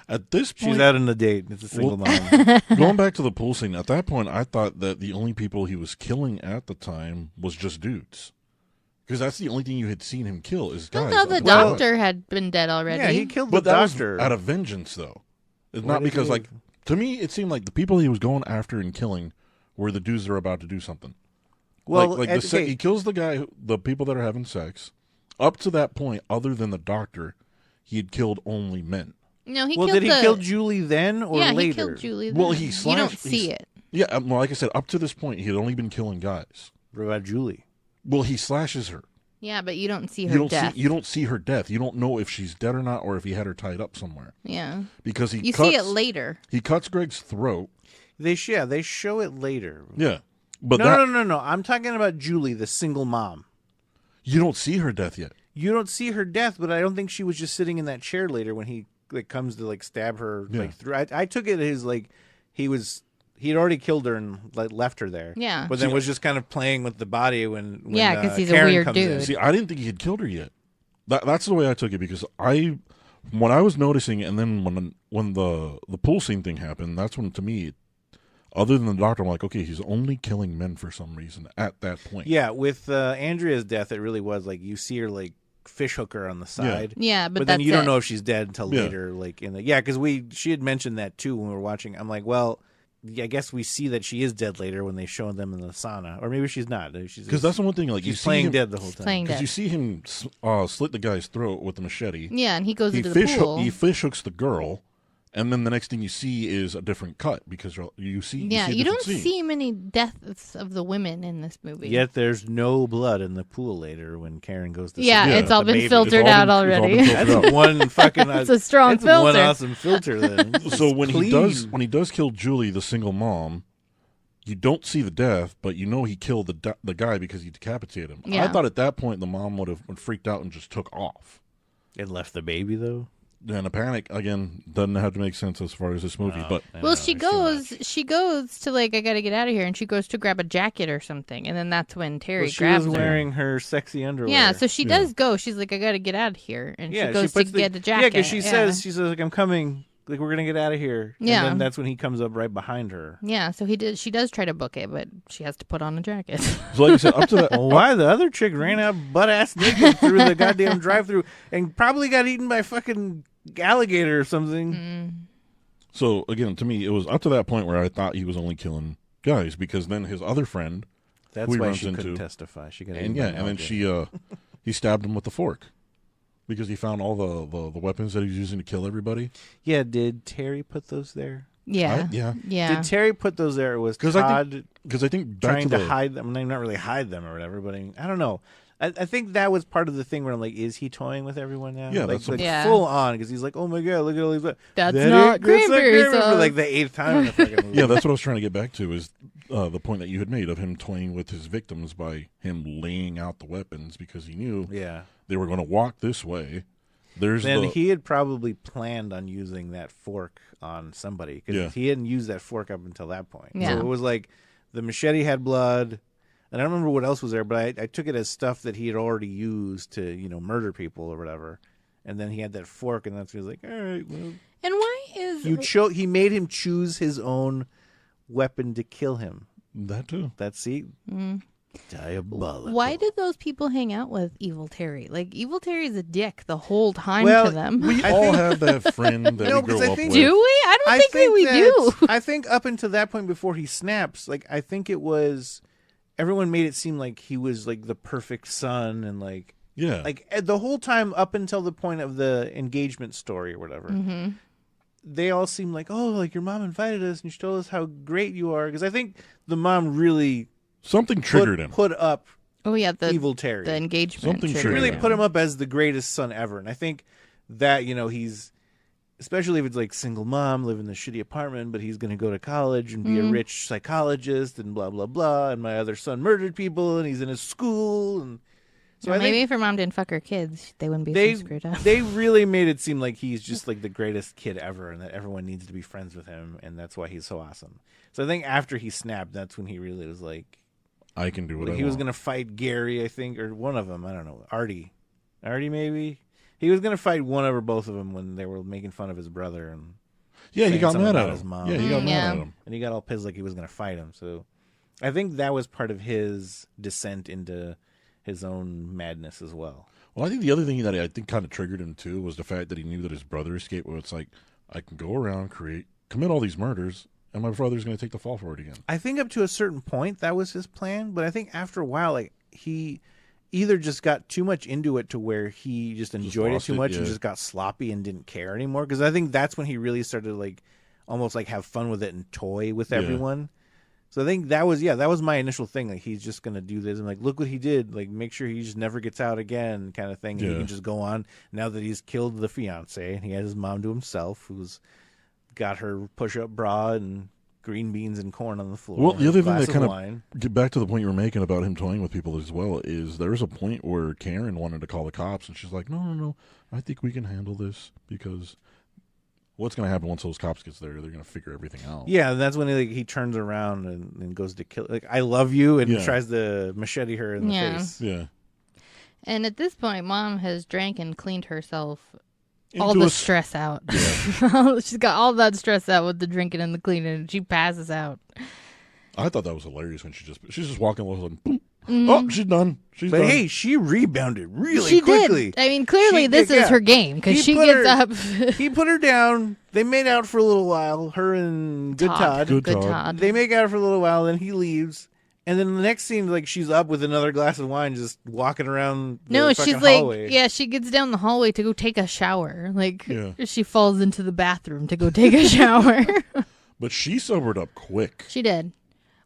At this point, she's out on a date. It's a single mom. Going back to the pool scene, at that point, I thought that the only people he was killing at the time was just dudes. Because that's the only thing you had seen him kill is guys. No, the doctor had been dead already. Yeah, he killed the doctor. Was out of vengeance, though. It's not because, like, to me, it seemed like the people he was going after and killing were the dudes that are about to do something. Well, he kills the people that are having sex. Up to that point, other than the doctor, he had killed only men. No, did he kill Julie then or later? Yeah, he killed Julie then. Well, you don't see it. Yeah, well, like I said, up to this point, he had only been killing guys. What about Julie? Well, he slashes her. Yeah, but you don't see her death. You don't see her death. You don't know if she's dead or not, or if he had her tied up somewhere. Yeah, because you see it later. He cuts Greg's throat. They show it later. Yeah, but no. I'm talking about Julie, the single mom. You don't see her death yet. You don't see her death, but I don't think she was just sitting in that chair later when he comes to stab her through. I took it as he'd already killed her and left her there. Yeah, but then was just kind of playing with the body when because he's Karen a weird comes dude. in. See, I didn't think he had killed her yet. That's the way I took it because when I was noticing, and then when the pool scene thing happened, that's when to me, other than the doctor, I'm like, okay, he's only killing men for some reason at that point. Yeah, with Andrea's death, it really was you see her fish hook her on the side. Yeah, but then you don't know if she's dead until later. Because she had mentioned that too when we were watching. I'm like, well, I guess we see that she is dead later when they show them in the sauna, or maybe she's not. Because that's the one thing. She's playing dead the whole time. Because you see him slit the guy's throat with the machete. Yeah, and he goes into the pool. He fish hooks the girl. And then the next thing you see is a different cut because you see. Yeah, you don't scene. see many deaths of the women in this movie. Yet there's no blood in the pool later when Karen goes to. It's all been filtered out already. That's one fucking. It's a strong filter. One awesome filter. Then. So when he does kill Julie, the single mom, you don't see the death, but you know he killed the guy because he decapitated him. Yeah. I thought at that point the mom would have freaked out and just took off. And left the baby though. And a panic again doesn't have to make sense as far as this movie, but she goes to I gotta get out of here, and she goes to grab a jacket or something, and then that's when Terry grabs her. She was wearing her sexy underwear. Yeah, so she does go. She's like, I gotta get out of here, and she goes to get the jacket. Yeah, because she says I'm coming. We're gonna get out of here. Yeah, and then that's when he comes up right behind her. Yeah, so she does try to book it, but she has to put on a jacket. So like I said, up to that. Well, why the other chick ran out butt ass naked through the goddamn drive-through and probably got eaten by fucking alligator or something. So again, to me, it was up to that point where I thought he was only killing guys because then his other friend, that's why she couldn't testify. She got and then he stabbed him with the fork because he found all the weapons that he was using to kill everybody. Yeah, did Terry put those there? Yeah, yeah. Did Terry put those there? Or was Todd because I think trying to hide them? Not really hide them or whatever, but I don't know. I think that was part of the thing where I'm like, is he toying with everyone now? Yeah, full on because he's like, oh my god, look at all these. That's not cranberry for like the 8th time in the fucking movie. Yeah, that's what I was trying to get back to is the point that you had made of him toying with his victims by him laying out the weapons because he knew they were going to walk this way. He had probably planned on using that fork on somebody because he hadn't used that fork up until that point. Yeah. So it was like the machete had blood. And I don't remember what else was there, but I took it as stuff that he had already used to, murder people or whatever. And then he had that fork, and that's when he was like, all right, well. And why is He made him choose his own weapon to kill him. That too. That's diabolical. Why did those people hang out with Evil Terry? Like, Evil Terry's a dick the whole time Well, to them. We all have that friend that we grow up with. Do we? I don't think we do. I think up until that point before he snaps, like, I think it was everyone made it seem like he was like the perfect son and like the whole time up until the point of the engagement story or whatever. Mm-hmm. They all seem like, oh, like your mom invited us and she told us how great you are, because I think the mom really something triggered him. Put up Evil Terry. The engagement. Something triggered really him. put him up as the greatest son ever. And I think that, he's, especially if it's like single mom, live in the shitty apartment, but he's going to go to college and be a rich psychologist and blah, blah, blah. And my other son murdered people and he's in his school. And so maybe if her mom didn't fuck her kids, they wouldn't be so screwed up. They really made it seem like he's just like the greatest kid ever and that everyone needs to be friends with him. And that's why he's so awesome. So I think after he snapped, that's when he really was like, I can do what I want. He was going to fight Gary, I think, or one of them. I don't know. Artie maybe. He was going to fight one of or both of them when they were making fun of his brother. And he got mad at his mom. Yeah, he got mad at him. And he got all pissed like he was going to fight him. So I think that was part of his descent into his own madness as well. Well, I think the other thing that I think kind of triggered him, too, was the fact that he knew that his brother escaped. Where it's like, I can go around, commit all these murders, and my brother's going to take the fall for it again. I think up to a certain point, that was his plan. But I think after a while, like he either just got too much into it to where he just enjoyed it too much and just got sloppy and didn't care anymore. Because I think that's when he really started to like almost like have fun with it and toy with everyone. So I think that was my initial thing. Like, he's just going to do this and like, look what he did. Like, make sure he just never gets out again kind of thing. And he can just go on now that he's killed the fiance and he has his mom to himself, who's got her push-up bra and green beans and corn on the floor. Well, the other thing that kind of get back to the point you were making about him toying with people as well is there's a point where Karen wanted to call the cops and she's like, no, I think we can handle this because what's going to happen once those cops gets there? They're going to figure everything out. Yeah, and that's when he turns around and goes to kill. Like, I love you, and tries to machete her in the face. Yeah. And at this point, Mom has drank and cleaned herself all the stress out. Yeah. She's got all that stress out with the drinking and the cleaning, and she passes out. I thought that was hilarious when she's just walking along and boom. Oh, she's done. But hey, she rebounded really quickly. Did. I mean, clearly this is her game because she gets up. He put her down. They made out for a little while. Her and Good Todd. They make out for a little while. Then he leaves. And then the next scene, like, she's up with another glass of wine, just walking around the fucking hallway. Yeah, she gets down the hallway to go take a shower. Like, she falls into the bathroom to go take a shower. But she sobered up quick. She did.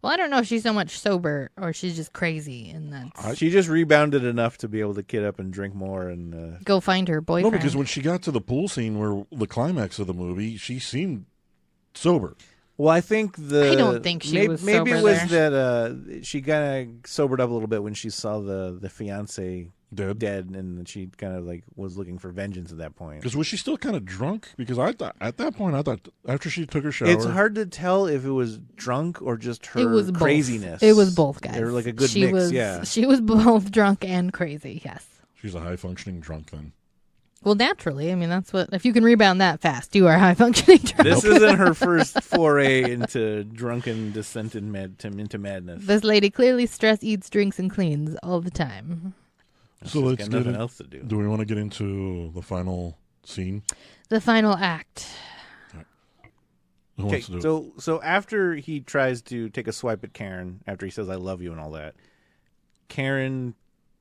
Well, I don't know if she's so much sober or she's just crazy. And she just rebounded enough to be able to get up and drink more and go find her boyfriend. No, because when she got to the pool scene where the climax of the movie, she seemed sober. Well, I think I don't think she was sober. Maybe it was that she kind of sobered up a little bit when she saw the fiance dead, and she kind of like was looking for vengeance at that point. Because was she still kind of drunk? Because I thought at that point, after she took her shower, it's hard to tell if it was drunk or just her craziness. It was both, guys. They were like a good mix. She was both drunk and crazy. Yes. She's a high functioning drunk then. Well, naturally. I mean, that's what, if you can rebound that fast, you are high functioning drunk. This isn't her first foray into drunken descent into madness. This lady clearly eats, drinks, and cleans all the time. So let's get nothing else to do. Do we want to get into the final scene? The final act. Who wants to do it? So after he tries to take a swipe at Karen, after he says, I love you and all that, Karen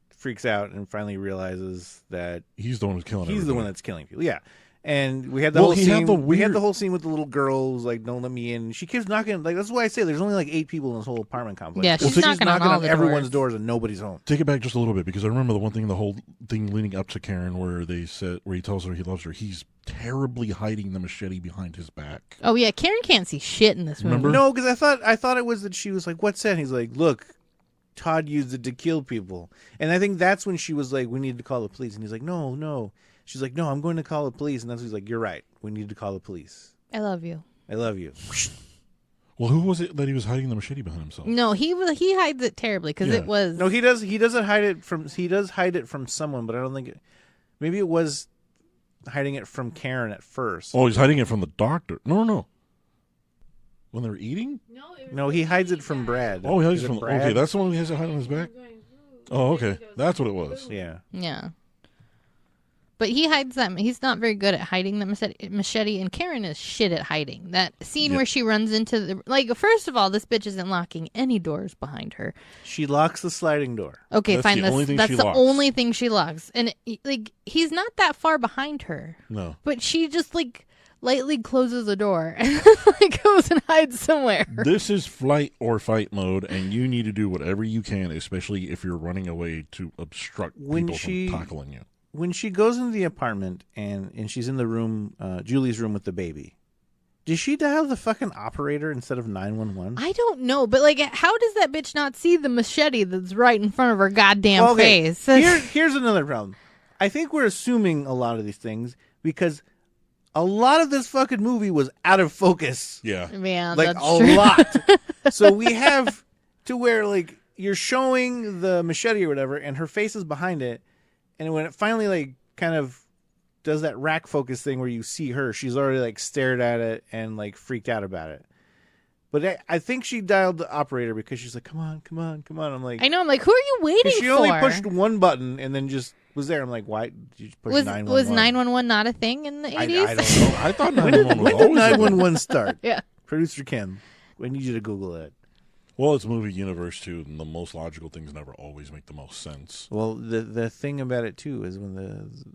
freaks out and finally realizes that he's the one who's killing the one that's killing people. Yeah. And we had the whole scene. We had the whole scene with the little girls, like, don't let me in. She keeps knocking. Like, that's why I say there's only like 8 people in this whole apartment complex. Yeah, she's knocking on all the everyone's doors and nobody's home. Take it back just a little bit, because I remember the whole thing leading up to Karen, where he tells her he loves her. He's terribly hiding the machete behind his back. Oh yeah, Karen can't see shit in this movie. Remember? No, because I thought it was that she was like, "What's that?" And he's like, "Look, Todd used it to kill people." And I think that's when she was like, "We need to call the police." And he's like, "No." She's like, "No, I'm going to call the police." And that's when he's like, "You're right. We need to call the police. I love you. I love you." Well, who was it that he was hiding the machete behind himself? No, he hides it terribly because it was. No, he does. He doesn't hide it from. He does hide it from someone, but I don't think. Maybe it was hiding it from Karen at first. Oh, he's hiding it from the doctor. No. When they're eating? No, he hides it from Brad. Oh, he hides it from Brad? Okay, that's the one he has it hiding on his back? Oh, okay. That's what it was. Yeah. Yeah. But he hides them. He's not very good at hiding the machete, and Karen is shit at hiding. That scene where she runs into the... Like, first of all, this bitch isn't locking any doors behind her. She locks the sliding door. Okay, That's fine. the only thing That's she the locks. only thing she locks. And, like, he's not that far behind her. No. But she just, like, lightly closes the door and, like, goes and hides somewhere. This is flight or fight mode, and you need to do whatever you can, especially if you're running away to obstruct people from tackling you. When she goes into the apartment and she's in the room, Julie's room with the baby, does she dial the fucking operator instead of 911? I don't know, but like, how does that bitch not see the machete that's right in front of her goddamn face? Here's another problem. I think we're assuming a lot of these things because a lot of this fucking movie was out of focus. Yeah. Man, like that's a true. lot. So we have to where like you're showing the machete or whatever, and her face is behind it. And when it finally, like, kind of does that rack focus thing where you see her, she's already, like, stared at it and, like, freaked out about it. But I think she dialed the operator because she's like, come on. I'm like... I know, I'm like, who are you waiting for? She only pushed one button and then just was there. I'm like, why did you push 911? Was 911 not a thing in the 80s? I don't know. I thought 911 was When did always 911 start? Yeah. Producer Kim, we need you to Google it. Well, it's movie universe, too, and the most logical things never always make the most sense. Well, the thing about it, too, is when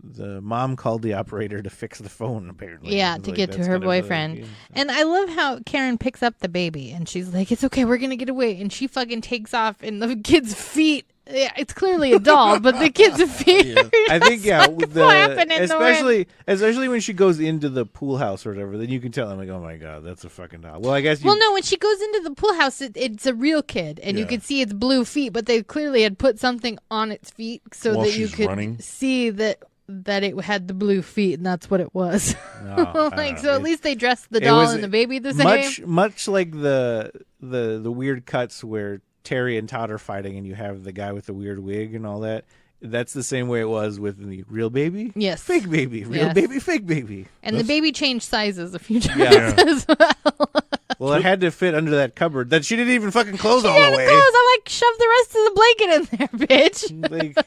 the mom called the operator to fix the phone, apparently. Yeah, to get to her boyfriend. And I love how Karen picks up the baby, and she's like, it's okay, we're going to get away. And she fucking takes off, and the kid's feet... Yeah, it's clearly a doll, but the kid's feet. Yeah. I think especially especially when she goes into the pool house or whatever, then you can tell. I'm like, oh my god, that's a fucking doll. Well, I guess. Well, no, when she goes into the pool house, it's a real kid, and you could see its blue feet, but they clearly had put something on its feet so that you could see that it had the blue feet, and that's what it was. No, at least they dressed the doll and the baby the same. Much like the weird cuts where Terry and Todd are fighting, and you have the guy with the weird wig and all that. That's the same way it was with the real baby. Yes. Fake baby. Real baby, fake baby. And the baby changed sizes a few times as well. Well, it had to fit under that cupboard that she didn't even fucking close all the way. I'm like, shove the rest of the blanket in there, bitch.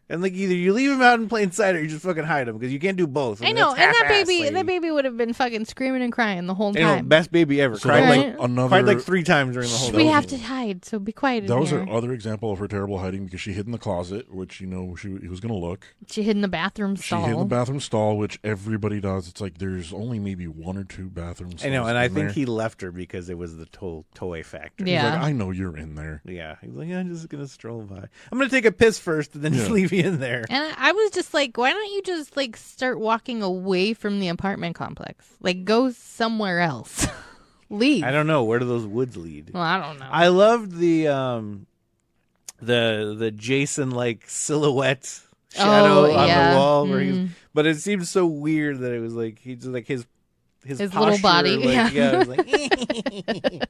And like either you leave him out in plain sight or you just fucking hide him because you can't do both. I know, and that baby would have been fucking screaming and crying the whole time. Best baby ever. So cried like 3 times during the whole. We have to hide, so be quiet. That was her other example of her terrible hiding because she hid in the closet, which he was going to look. She hid in the bathroom stall. She hid in the bathroom stall, which everybody does. It's like there's only maybe 1 or 2 bathrooms. I know, and I think he left her because it was the toy factory. Yeah, he's like, I know you're in there. Yeah, he's like, I'm just gonna stroll by. I'm gonna take a piss first and then just leave you in there. And I was just like, why don't you just like start walking away from the apartment complex? Like, go somewhere else. Leave. I don't know. Where do those woods lead? Well, I don't know. I loved the Jason like silhouette shadow on the wall where he's. But it seemed so weird that it was like he just like his posture, little body. Like, it was like.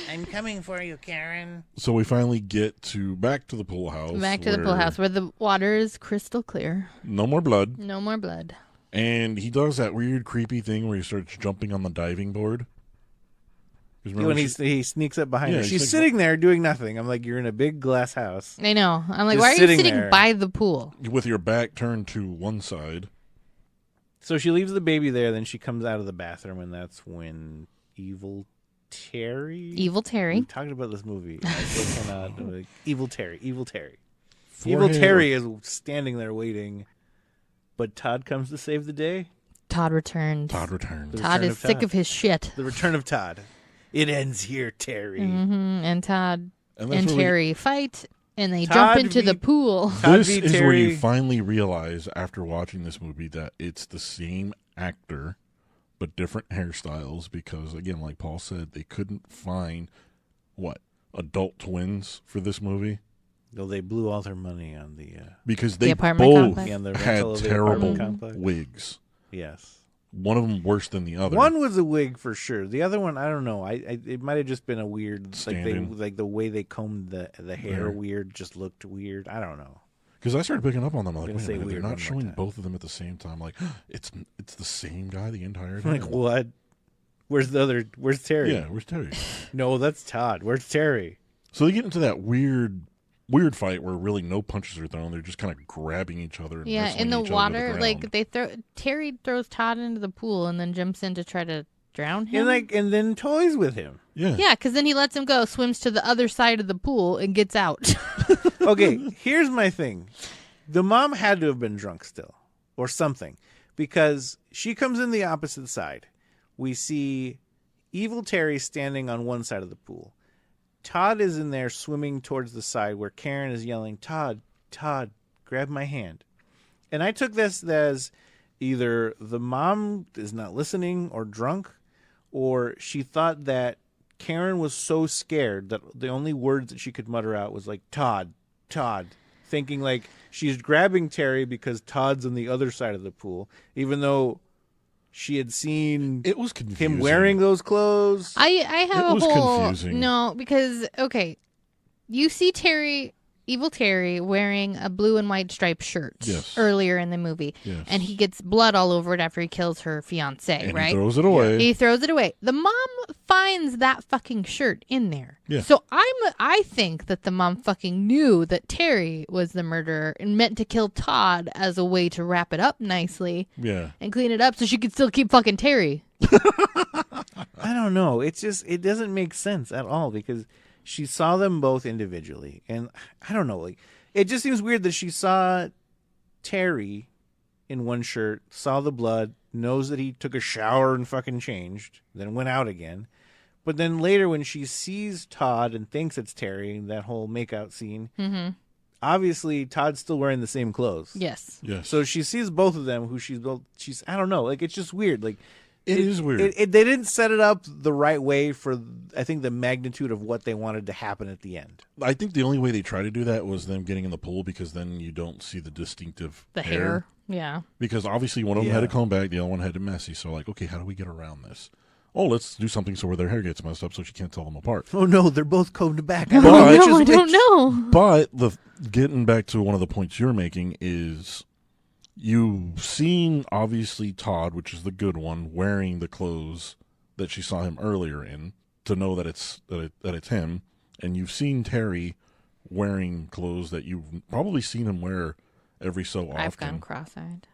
I'm coming for you, Karen. So we finally get back to the pool house. Back to the pool house where the water is crystal clear. No more blood. No more blood. And he does that weird, creepy thing where he starts jumping on the diving board. When he sneaks up behind her. She's sitting there doing nothing. I'm like, you're in a big glass house. I know. I'm like, why are you sitting by the pool? With your back turned to one side. So she leaves the baby there, then she comes out of the bathroom, and that's when Evil Terry. We talked about this movie. I still cannot. Evil Terry. Evil Terry is standing there waiting, but Todd comes to save the day. Todd returns. Todd is sick of his shit. The return of Todd. It ends here, Terry. Mm-hmm. And Todd and Terry fight, and they Todd jump into the pool. This is where you finally realize, after watching this movie, that it's the same actor but different hairstyles because, again, like Paul said, they couldn't find, adult twins for this movie? No, they blew all their money on the... because they both had terrible wigs. Yes. One of them worse than the other. One was a wig for sure. The other one, I don't know. It might have just been a weird... Like the way they combed the hair weird just looked weird. I don't know. Because I started picking up on them. I'm like, wait a minute, they're weird not showing both of them at the same time. Like, it's the same guy the entire time. Like, what? Where's Terry? Yeah, where's Terry? No, that's Todd. Where's Terry? So they get into that weird fight where really no punches are thrown. They're just kind of grabbing each other. And in the each water. Other Like Terry throws Todd into the pool and then jumps in to try to drown him. And then toys with him. Yeah, because then he lets him go, swims to the other side of the pool, and gets out. Okay, here's my thing. The mom had to have been drunk still, or something, because she comes in the opposite side. We see evil Terry standing on one side of the pool. Todd is in there swimming towards the side where Karen is yelling, Todd, grab my hand. And I took this as either the mom is not listening or drunk, or she thought that Karen was so scared that the only words that she could mutter out was like, Todd, thinking like she's grabbing Terry because Todd's on the other side of the pool, even though she had seen it was confusing. Him wearing those clothes. I have it was confusing. No, because you see evil Terry wearing a blue and white striped shirt earlier in the movie, and he gets blood all over it after he kills her fiance. And right? He throws it away. He throws it away. The mom finds that fucking shirt in there. Yeah. So I think that the mom fucking knew that Terry was the murderer and meant to kill Todd as a way to wrap it up nicely. Yeah. And clean it up so she could still keep fucking Terry. I don't know. It doesn't make sense at all because she saw them both individually, and I don't know. Like, it just seems weird that she saw Terry in one shirt, saw the blood, knows that he took a shower and fucking changed, then went out again. But then later, when she sees Todd and thinks it's Terry, that whole makeout scene, obviously Todd's still wearing the same clothes. Yes. So she sees both of them. She's I don't know. Like, it's just weird. Like. It is weird. They didn't set it up the right way for, I think, the magnitude of what they wanted to happen at the end. I think the only way they tried to do that was them getting in the pool because then you don't see the distinctive hair. Yeah. Because obviously one of them had to comb back, the other one had to messy. So like, okay, how do we get around this? Oh, let's do something so where their hair gets messed up so she can't tell them apart. Oh no, they're both combed back. I don't know. But getting back to one of the points you're making is, you've seen, obviously, Todd, which is the good one, wearing the clothes that she saw him earlier in to know that it's him. And you've seen Terry wearing clothes that you've probably seen him wear every so often. I've gone cross-eyed.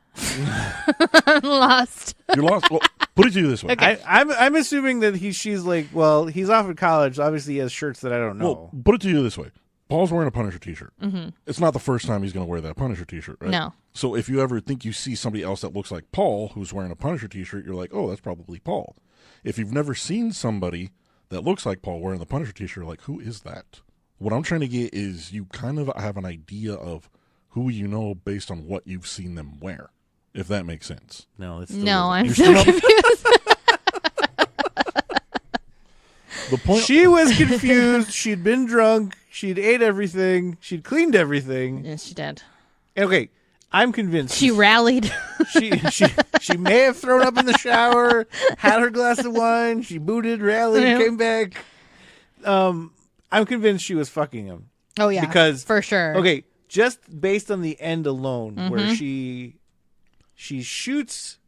I'm lost. You're lost? Well, put it to you this way. Okay. I'm assuming that she's like, well, he's off at college. Obviously, he has shirts that I don't know. Well, put it to you this way. Paul's wearing a Punisher t-shirt. Mm-hmm. It's not the first time he's going to wear that Punisher t-shirt, right? No. So if you ever think you see somebody else that looks like Paul who's wearing a Punisher t-shirt, you're like, oh, that's probably Paul. If you've never seen somebody that looks like Paul wearing the Punisher t-shirt, you're like, who is that? What I'm trying to get is you kind of have an idea of who you know based on what you've seen them wear, if that makes sense. No, I'm so confused. The point she was confused. She'd been drunk. She'd ate everything. She'd cleaned everything. Yes, she did. Okay, I'm convinced. She rallied. She may have thrown up in the shower, had her glass of wine. She booted, rallied, came back. I'm convinced she was fucking him. Oh yeah, because for sure. Okay, just based on the end alone, where she shoots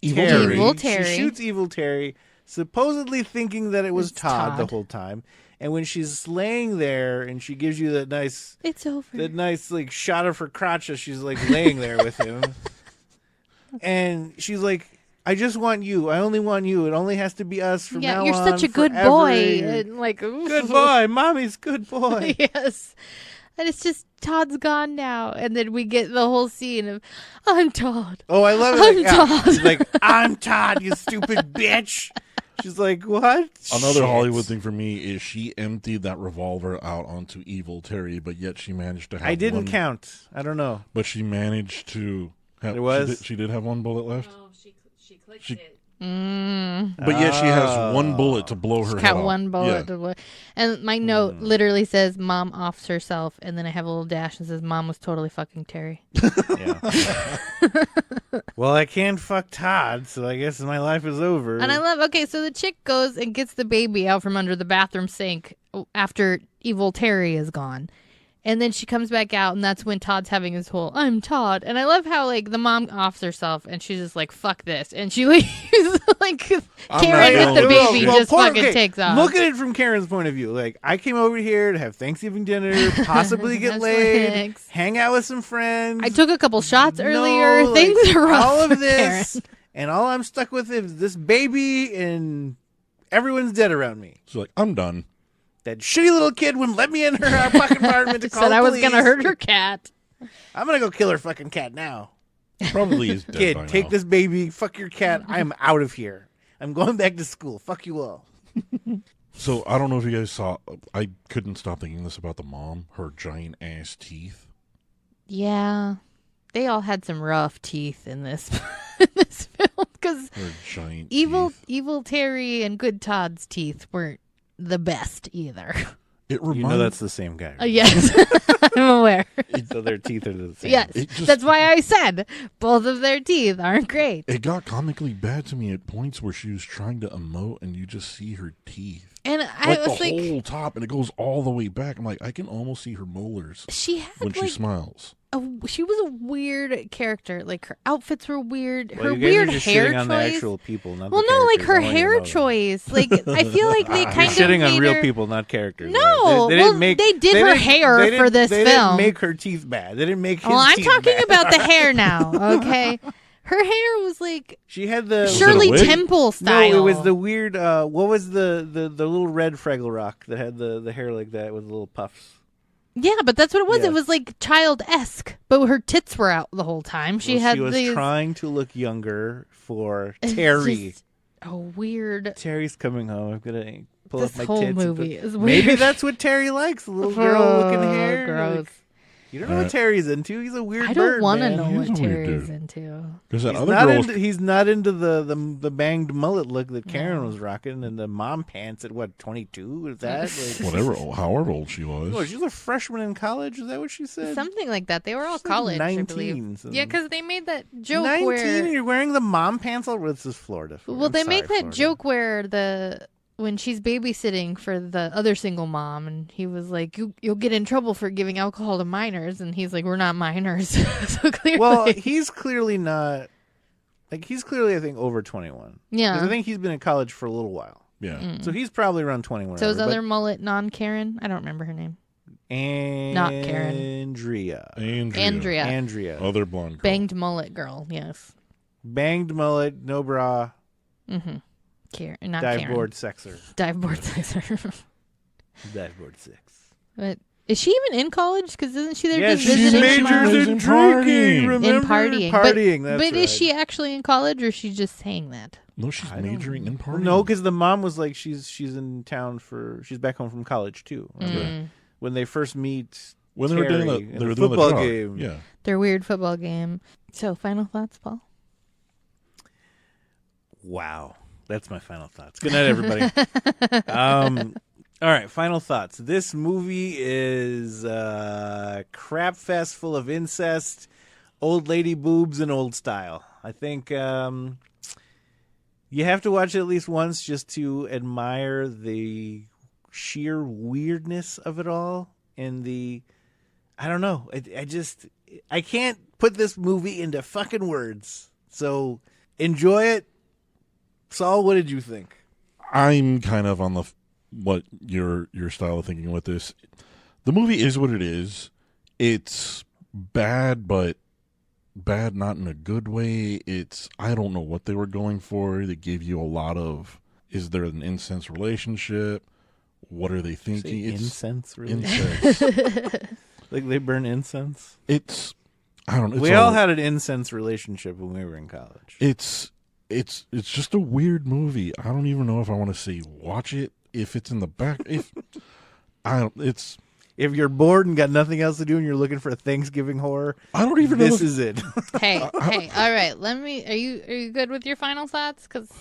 Evil Terry. She shoots evil Terry, supposedly thinking that it was Todd the whole time. And when she's laying there and she gives you that nice, it's over. That nice like shot of her crotch as she's like laying there with him, and she's like, "I just want you. I only want you. It only has to be us from now on. You're such a good forever. boy." And like, oof. Good boy, mommy's good boy. Yes. And it's just Todd's gone now, and then we get the whole scene of I'm Todd. Oh, I love it. I'm Todd. She's like, "I'm Todd, you stupid bitch." She's like, what? Another Hollywood thing for me is she emptied that revolver out onto evil Terry, but yet she managed to have I didn't count. I don't know. But she managed to have... There was? She did have one bullet left? Oh, she clicked it. But yet she has one bullet to blow her head Got off. one bullet to blow. And my note literally says, Mom offs herself, and then I have a little dash and says, Mom was totally fucking Terry. Yeah. Well, I can't fuck Todd, so I guess my life is over. And I love, so the chick goes and gets the baby out from under the bathroom sink after evil Terry is gone. And then she comes back out, and that's when Todd's having his whole, I'm Todd. And I love how, like, the mom offs herself, and she's just like, fuck this. And she leaves, like, Karen with the baby just fucking takes off. Look at it from Karen's point of view. Like, I came over here to have Thanksgiving dinner, possibly get laid, hang out with some friends. I took a couple shots earlier. Things are rough. All of this, Karen. and all I'm stuck with is this baby, and everyone's dead around me. So, like, I'm done. That shitty little kid wouldn't let me in her fucking apartment to call said the I was police. going to hurt her cat. I'm going to go kill her fucking cat now. Probably is dead Kid, by take now. this baby, fuck your cat. I am out of here. I'm going back to school. Fuck you all. So, I don't know if you guys saw, I couldn't stop thinking this about the mom, her giant ass teeth. Yeah. They all had some rough teeth in this, in this film. Because Her giant evil Terry and good Todd's teeth weren't the best either. It You know that's the same guy. Right? Yes, I'm aware. So their teeth are the same. Yes, that's why I said both of their teeth aren't great. It got comically bad to me at points where she was trying to emote and you just see her teeth. And I like was the like, whole top, and it goes all the way back. I'm like, I can almost see her molars she had when like she smiles. she was a weird character. Like her outfits were weird. Well, her you guys weird are just hair shitting choice. on the actual people, not Well, the no, like characters. her I want you to hair know that. choice. Like I feel like they You're kind of shitting made on real her... people, not characters. No, they well, didn't make, they did they her didn't- hair they didn't- for this they film. didn't make her teeth bad. They didn't make his Well, I'm teeth talking bad. about the hair now. Okay, her hair was like She had the Shirley wig? Temple style. No, it was the weird. What was the little red Fraggle Rock that had the hair like that with the little puffs? Yeah, but that's what it was. Yeah. It was like child-esque, but her tits were out the whole time. She was these trying to look younger for Terry. just a weird. Terry's coming home. I'm gonna pull This up my whole tits. and movie put- is weird. Maybe that's what Terry likes. A little girl-looking hair. Gross. Like, you don't know what Terry's into. He's a weird I bird. don't want to man. know He's what a weird Terry's dude. into. Because that He's other not, girl into, he's not into the banged mullet look that Karen was rocking and the mom pants at what 22 is that like, whatever, however old she was. oh, she's a freshman in college. Is that what she said? Something like that. They were all She's like college, 19, I believe. so- Yeah, because they made that joke 19 where. and you're wearing the mom pants. Oh, this is Florida. Well, I'm they sorry, make that Florida. joke where when she's babysitting for the other single mom, and he was like, "You'll get in trouble for giving alcohol to minors," and he's like, "We're not minors." So clearly, Well, he's clearly not. Like he's clearly, I think, over 21. yeah. 'Cause I think he's been in college for a little while, Yeah. so he's probably around 21. So his other mullet, non-Karen, I don't remember her name. Not Karen. Andrea. Andrea. Other blonde girl. Banged mullet girl, yes. Banged mullet, no bra, Mm-hmm. Karen, not dive Karen. board sexer. Dive board sexer. Dive board six. But is she even in college? Because isn't she there Yeah, just she visiting majors tomorrow? in in partying. drinking. Remember? In partying. Partying, that's but right. is she actually in college, or is she just saying that? No, she's I don't majoring in party. No, because the mom was like, she's in town she's back home from college too. Remember? Mm. When they first meet, when they were doing Terry the, in they the were doing football the jar. game. Yeah. Their weird football game. So, final thoughts, Paul? Wow, that's my final thoughts. Good night, everybody. All right, final thoughts. This movie is a crap fest full of incest, old lady boobs, and old style. I think you have to watch it at least once just to admire the sheer weirdness of it all and I don't know. I can't put this movie into fucking words. So enjoy it. Saul, what did you think? I'm kind of on what your style of thinking with this. The movie is what it is. It's bad, but bad not in a good way. I don't know what they were going for. They gave you a lot of, is there an incense relationship? What are they thinking? Incense, really? Incense. Like they burn incense? I don't know. We all had an incense relationship when we were in college. It's just a weird movie. I don't even know if I want to say watch it. If it's in the back, if you're bored and got nothing else to do and you're looking for a Thanksgiving horror, I don't even know. This is it. Hey, all right. Are you good with your final thoughts? Because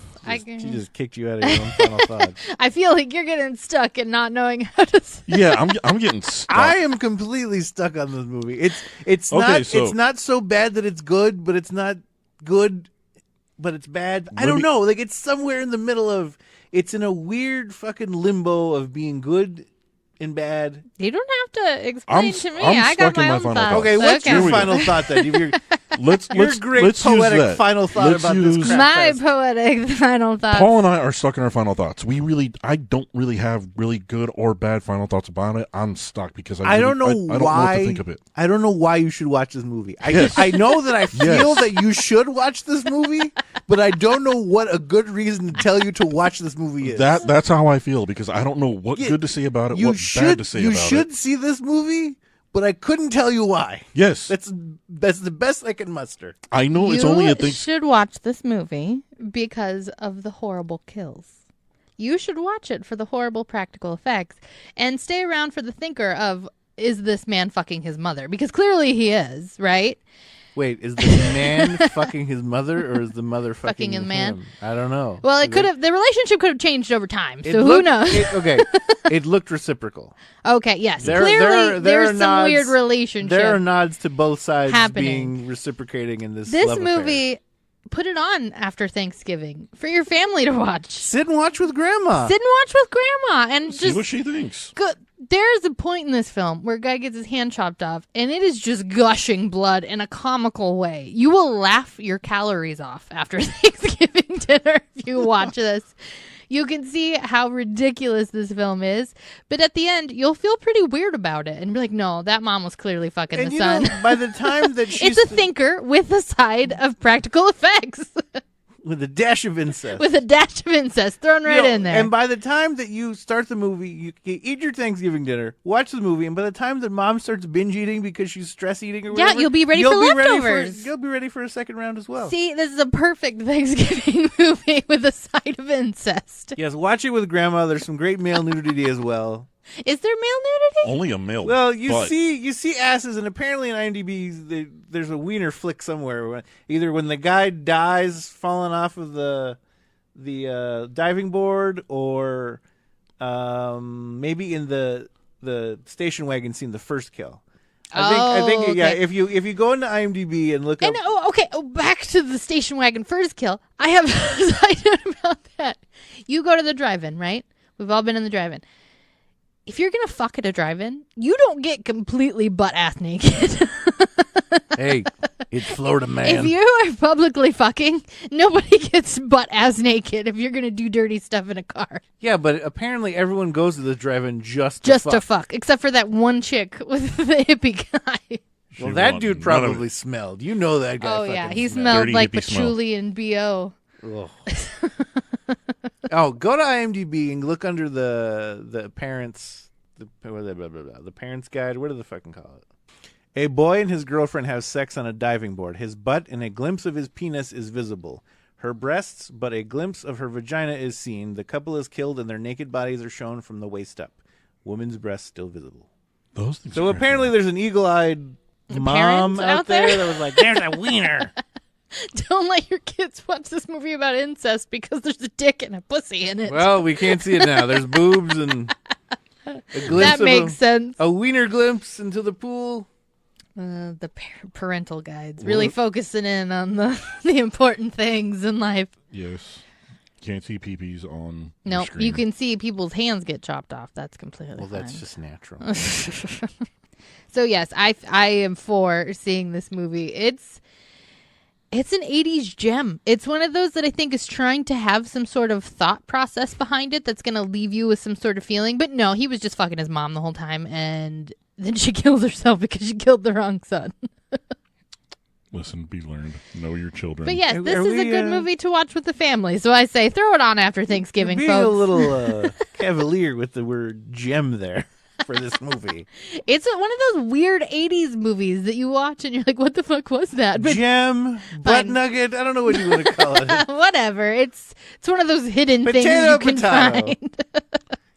She just kicked you out of your own final thought. I feel like you're getting stuck and not knowing how to say. Yeah, I'm getting stuck. I am completely stuck on this movie. It's not so bad that it's good, but it's not good, but it's bad. I don't know. Like it's somewhere in the middle of. It's in a weird fucking limbo of being good in bad? You don't have to explain to me. I'm I got stuck in my my own final thoughts. thought. Okay, what's your Here we final go. thought then? Your Let's great use poetic that. final thought Let's about use, this crap My fest. poetic final thoughts. Paul and I are stuck in our final thoughts. I don't really have really good or bad final thoughts about it. I'm stuck because I don't know I don't know why. what to think of it. I don't know why you should watch this movie. Yes. I know that I feel Yes. that you should watch this movie, but I don't know what a good reason to tell you to watch this movie is. That's how I feel because I don't know what good to say about it, what bad to say about it. You should see this movie, but I couldn't tell you why. Yes. That's the best I can muster. I know it's only a thing. You should watch this movie because of the horrible kills. You should watch it for the horrible practical effects and stay around for the thinker of, is this man fucking his mother? Because clearly he is, right? Wait, is the man fucking his mother, or is the mother fucking Fucking the man? him? I don't know. Well, the relationship could have changed over time, so who looked- knows? It looked reciprocal. Okay, yes. There Clearly, are there's some nods- weird relationship. There are nods to both sides happening. being reciprocating in this. This love affair. movie, put it on after Thanksgiving for your family to watch. Sit and watch with Grandma. Sit and watch with Grandma and See just what she thinks. go. There's a point in this film where a guy gets his hand chopped off, and it is just gushing blood in a comical way. You will laugh your calories off after Thanksgiving dinner if you watch this. You can see how ridiculous this film is, but at the end, you'll feel pretty weird about it and be like, no, that mom was clearly fucking And the you son. know, by the time that she's It's a thinker with a side of practical effects, with a dash of incest. with a dash of incest thrown right in there. And by the time that you start the movie, you eat your Thanksgiving dinner, watch the movie, and by the time that mom starts binge eating because she's stress eating or whatever, you'll be ready for leftovers. You'll be ready for a second round as well. See, this is a perfect Thanksgiving movie with a side of incest. Yes, watch it with Grandma. There's some great male nudity as well. Is there male nudity? Only a male. Well, you butt. see asses, and apparently in IMDb there's a wiener flick somewhere. Either when the guy dies falling off of the diving board, or maybe in the station wagon scene, the first kill. I think yeah. Okay. If you go into IMDb and look up, And back to the station wagon first kill. I have a side note about that. You go to the drive-in, right? We've all been in the drive-in. If you're gonna fuck at a drive-in, you don't get completely butt-ass naked. hey, it's Florida man. If you are publicly fucking, nobody gets butt-ass naked if you're gonna do dirty stuff in a car. Yeah, but apparently everyone goes to the drive-in just To fuck, except for that one chick with the hippie guy. Well, that wanted dude none of probably smelled. You know that guy. Oh yeah, fucking he smelled. smelled Dirty like hippie smell. patchouli and BO. Ugh. Oh, go to IMDb and look under the parents the parents guide. What do they fucking call it? A boy and his girlfriend have sex on a diving board. His butt and a glimpse of his penis is visible. Her breasts, but a glimpse of her vagina is seen. The couple is killed and their naked bodies are shown from the waist up. Woman's breasts still visible. Those things So are apparently crazy. there's an eagle-eyed mom parents out out there? there that was like, there's a wiener. Don't let your kids watch this movie about incest because there's a dick and a pussy in it. Well, we can't see it now. There's boobs and a glimpse that of makes sense. a wiener glimpse into the pool. The parental guides really focusing in on the important things in life. Yes. Can't see peepees on No, the screen. you can see people's hands get chopped off. That's completely Well, fine. that's just natural. So yes, I am for seeing this movie. It's an 80s gem. It's one of those that I think is trying to have some sort of thought process behind it that's going to leave you with some sort of feeling. But no, he was just fucking his mom the whole time, and then she kills herself because she killed the wrong son. Listen, be learned. Know your children. But yes, Are this is a we, good movie to watch with the family. So I say throw it on after Thanksgiving, Being folks. a little cavalier with the word gem there for this movie. It's one of those weird 80s movies that you watch and you're like, what the fuck was that? But Gem, butt Fine. nugget, I don't know what you want to call it. whatever. It's one of those hidden things Potato, you can potato. find.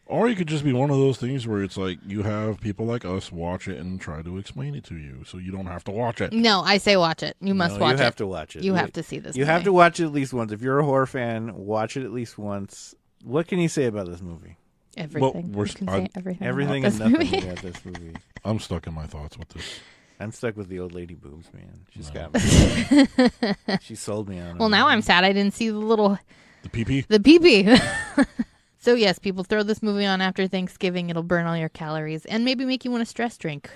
Or you could just be one of those things where it's like you have people like us watch it and try to explain it to you so you don't have to watch it. No, I say watch it. You must No, watch you it. have to watch it. You have to see this You movie. have to watch it at least once. If you're a horror fan, watch it at least once. What can you say about this movie? Everything. Well, You can say everything. Everything about and this nothing movie. about this movie. I'm stuck in my thoughts with this. I'm stuck with the old lady boobs, man. She's No. got me. She sold me on it. Well, now I'm sad I didn't see The PP? the pee-pee. So, yes, people throw this movie on after Thanksgiving. It'll burn all your calories and maybe make you want to stress drink.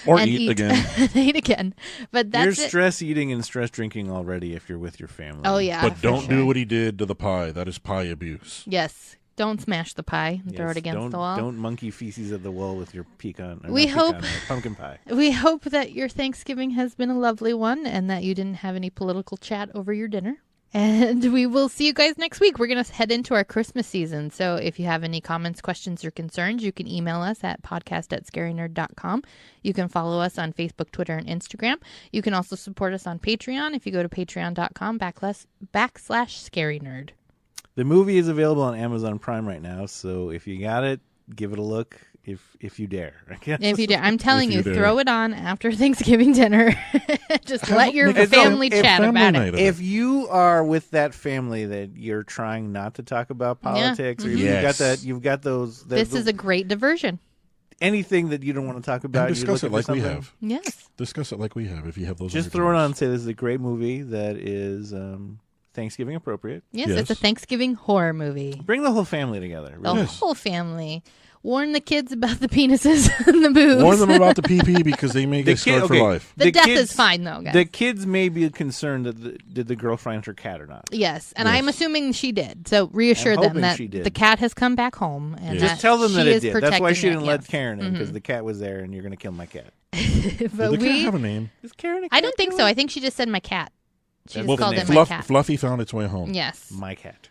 Or eat again. Eat again. But that's You're stress eating and stress drinking already if you're with your family. Oh, yeah. But don't do what he did to the pie. That is pie abuse. Yes. Don't smash the pie and throw it against the wall. Don't monkey feces at the wall with your pumpkin pie. We hope that your Thanksgiving has been a lovely one and that you didn't have any political chat over your dinner. And we will see you guys next week. We're going to head into our Christmas season. So if you have any comments, questions, or concerns, you can email us at podcast@scarynerd.com. You can follow us on Facebook, Twitter, and Instagram. You can also support us on Patreon if you go to patreon.com/scarynerd. The movie is available on Amazon Prime right now. So if you got it, give it a look. If you dare, I guess. If you dare, I'm telling you, throw it on after Thanksgiving dinner. Just let your family chat about it. If you are with that family that you're trying not to talk about politics, or you've got those. This is a great diversion. Anything that you don't want to talk about, and discuss it like we have. Yes, discuss it like we have. If you have those, just throw it on and say this is a great movie that is Thanksgiving appropriate. Yes, it's a Thanksgiving horror movie. Bring the whole family together. Really. The whole family. Warn the kids about the penises and the boobs. Warn them about the pee-pee because they may get scarred for life. The death is fine, though, guys. The kids may be concerned that did the girl find her cat or not. Yes, and I'm assuming she did. So reassure them that the cat has come back home. And just tell them that it did. That's why she didn't let Karen in, because the cat was there and you're going to kill my cat. Did the cat have a name? Is Karen a cat? I don't think so. I think she just said my cat. She just called it my cat. Fluffy found its way home. Yes. My cat.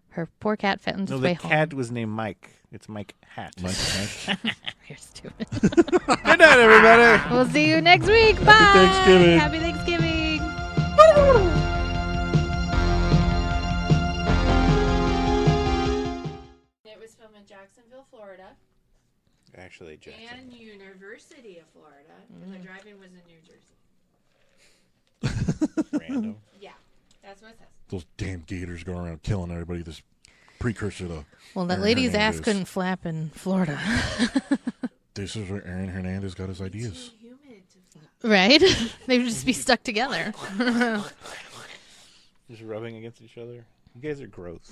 Her poor cat found its way home. The cat was named Mike. It's Mike Hat. Mike Hat. You're stupid. Good night, everybody. We'll see you next week. Bye. Happy Thanksgiving. It was filmed in Jacksonville, Florida. Actually, Jacksonville. And University of Florida. And the drive-in was in New Jersey. Random. Yeah, that's what it says. Those damn gators going around killing everybody. This precursor to well, that lady's ass couldn't flap in Florida. This is where Aaron Hernandez got his ideas. Too humid to flap. Right? They would just be stuck together. Just rubbing against each other. You guys are gross.